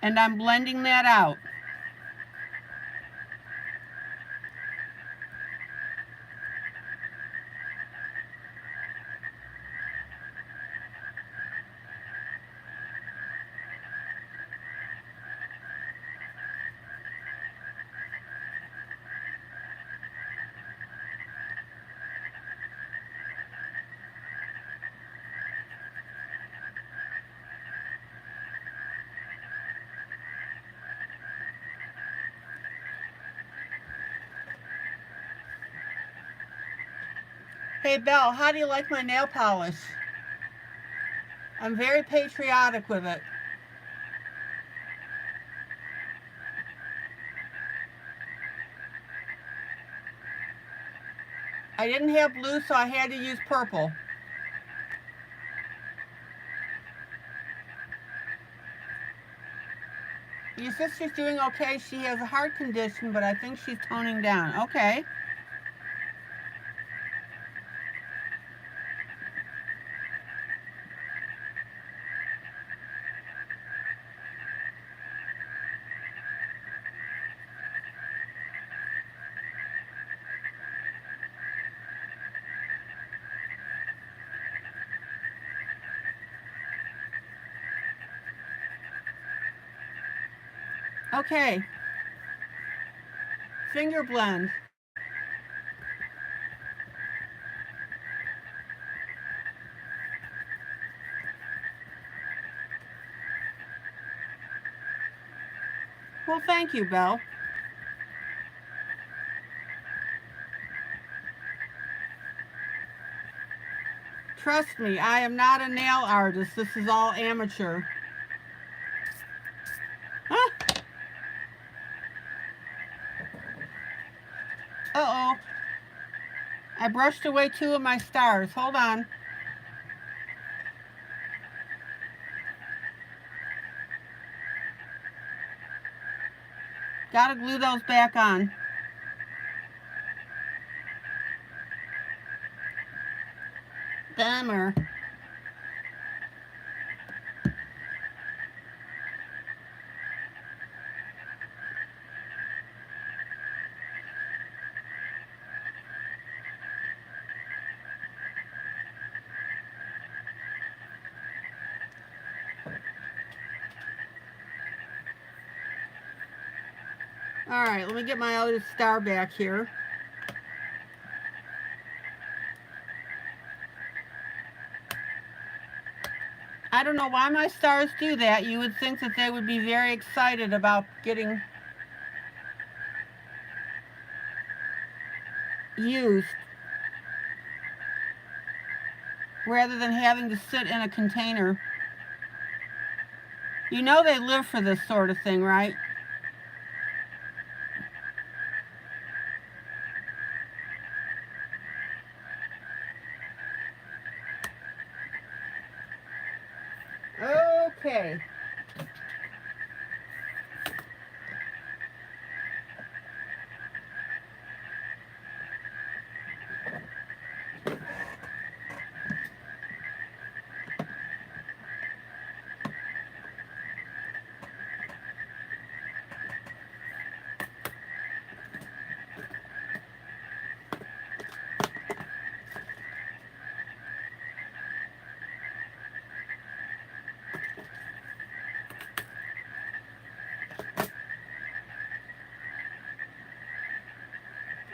And I'm blending that out. Hey, Belle, how do you like my nail polish? I'm very patriotic with it. I didn't have blue, so I had to use purple. Your sister's doing okay. She has a heart condition, but I think she's toning down. Okay. Okay. Finger blend. Well, thank you, Belle. Trust me, I am not a nail artist. This is all amateur. Huh? Uh-oh. I brushed away 2 of my stars. Hold on. Gotta glue those back on. Bummer. All right, let me get my other star back here. I don't know why my stars do that. You would think that they would be very excited about getting used rather than having to sit in a container. You know they live for this sort of thing, right? Okay.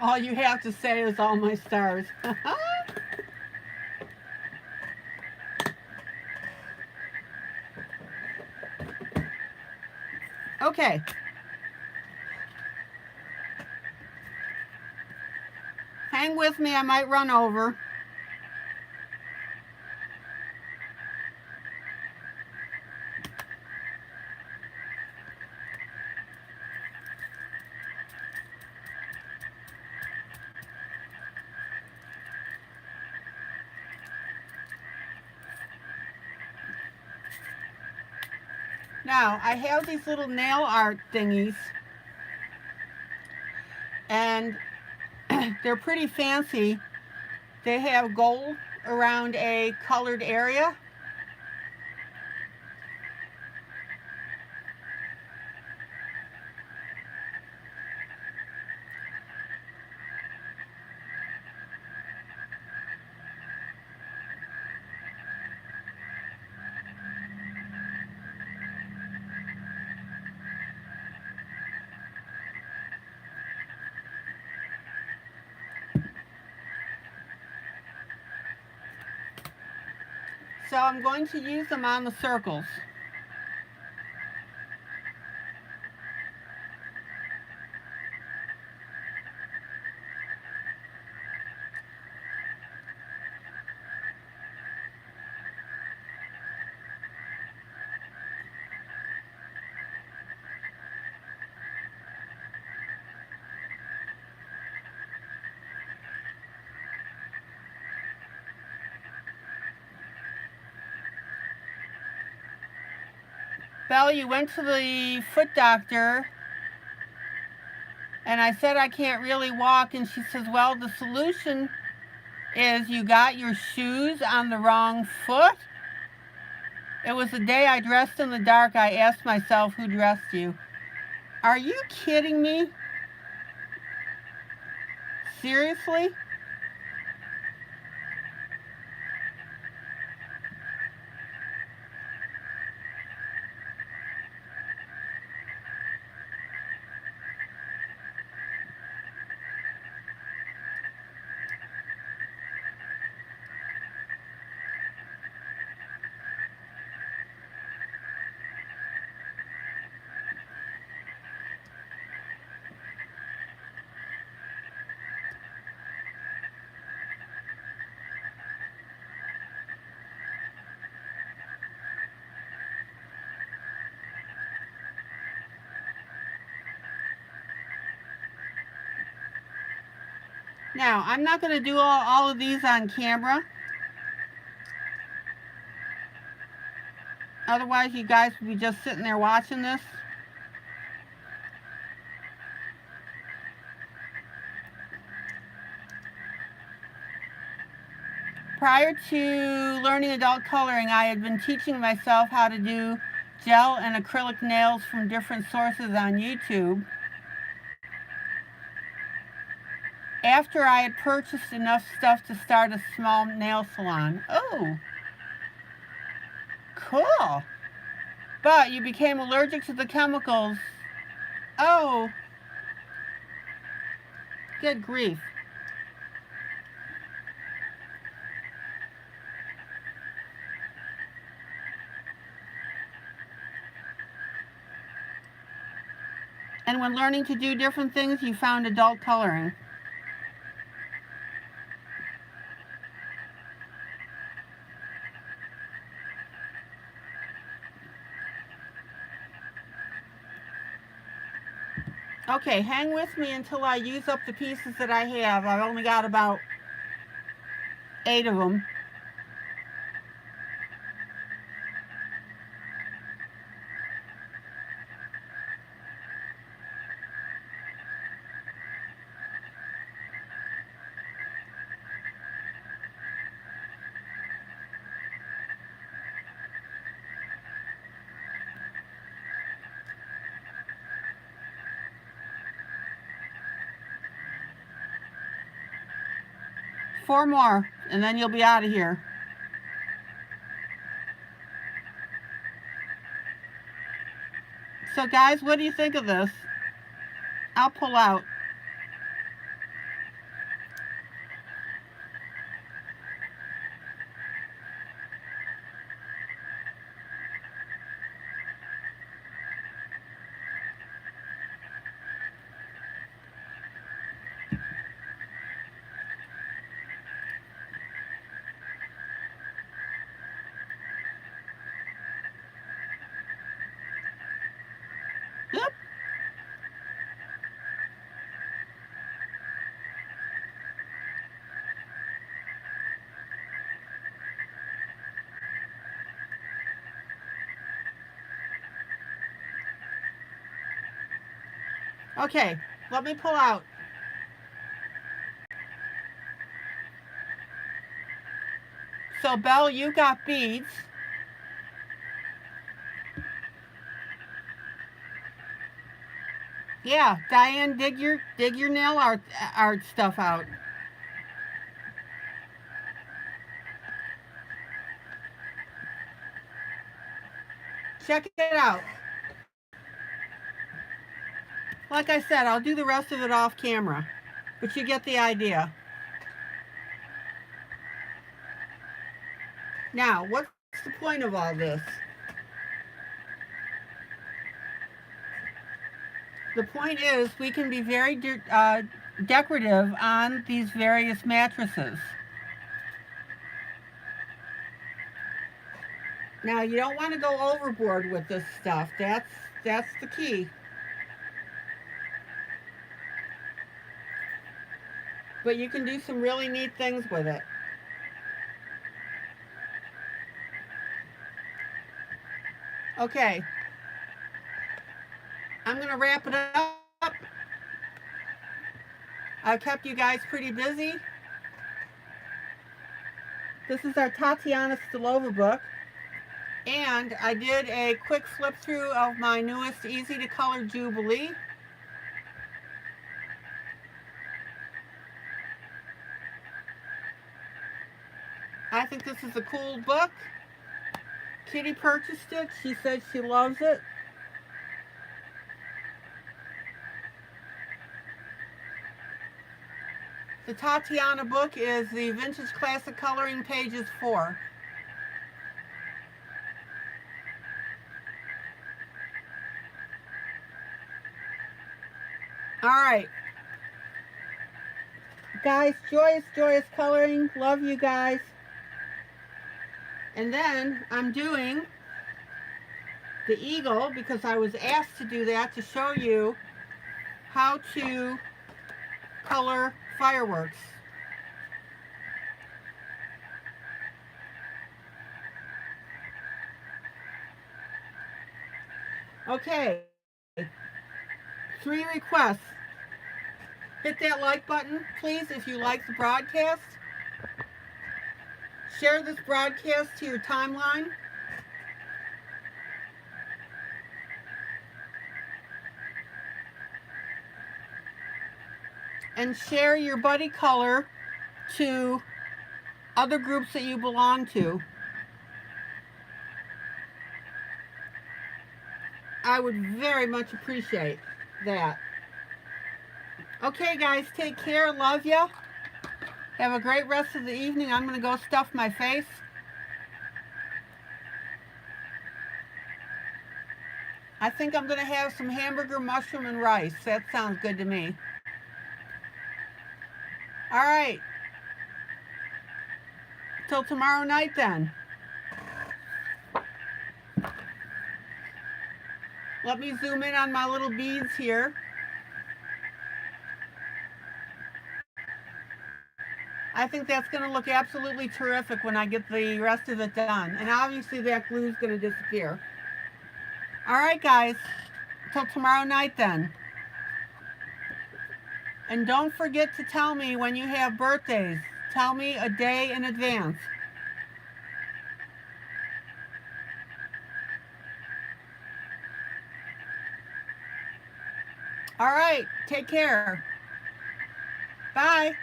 All you have to say is all my stars. Okay. Hang with me, I might run over. Now, I have these little nail art thingies, and they're pretty fancy. They have gold around a colored area. So I'm going to use them on the circles. Belle, you went to the foot doctor, and I said I can't really walk, and she says, well, the solution is you got your shoes on the wrong foot. It was the day I dressed in the dark. I asked myself, who dressed you? Are you kidding me? Seriously? Now, I'm not going to do all of these on camera. Otherwise, you guys would be just sitting there watching this. Prior to learning adult coloring, I had been teaching myself how to do gel and acrylic nails from different sources on YouTube. After I had purchased enough stuff to start a small nail salon. Oh, cool. But you became allergic to the chemicals. Oh, good grief. And when learning to do different things, you found adult coloring. Okay, hang with me until I use up the pieces that I have. I've only got about 8 of them. Four more, and then you'll be out of here. So guys, what do you think of this? I'll pull out. Yep. Okay, let me pull out. So Belle, you got beads. Yeah, Diane, dig your nail art stuff out. Check it out. Like I said, I'll do the rest of it off camera, but you get the idea. Now, what's the point of all this? The point is we can be very decorative on these various mattresses. Now, you don't want to go overboard with this stuff. That's the key. But you can do some really neat things with it. Okay, I'm going to wrap it up. I've kept you guys pretty busy. This is our Tatiana Stilova book. And I did a quick flip through of my newest Easy to Color Jubilee. I think this is a cool book. Kitty purchased it. She said she loves it. The Tatiana book is the Vintage Classic Coloring, pages 4. All right. Guys, joyous coloring. Love you guys. And then I'm doing the eagle because I was asked to do that to show you how to color fireworks. Okay, 3 requests. Hit that like button, please, if you like the broadcast. Share this broadcast to your timeline. And share your buddy color to other groups that you belong to. I would very much appreciate that. Okay, guys, take care. Love ya. Have a great rest of the evening. I'm going to go stuff my face. I think I'm going to have some hamburger, mushroom, and rice. That sounds good to me. All right. Till tomorrow night then. Let me zoom in on my little beads here. I think that's going to look absolutely terrific when I get the rest of it done. And obviously that glue is going to disappear. All right, guys. Till tomorrow night then. And don't forget to tell me when you have birthdays. Tell me a day in advance. All right. Take care. Bye.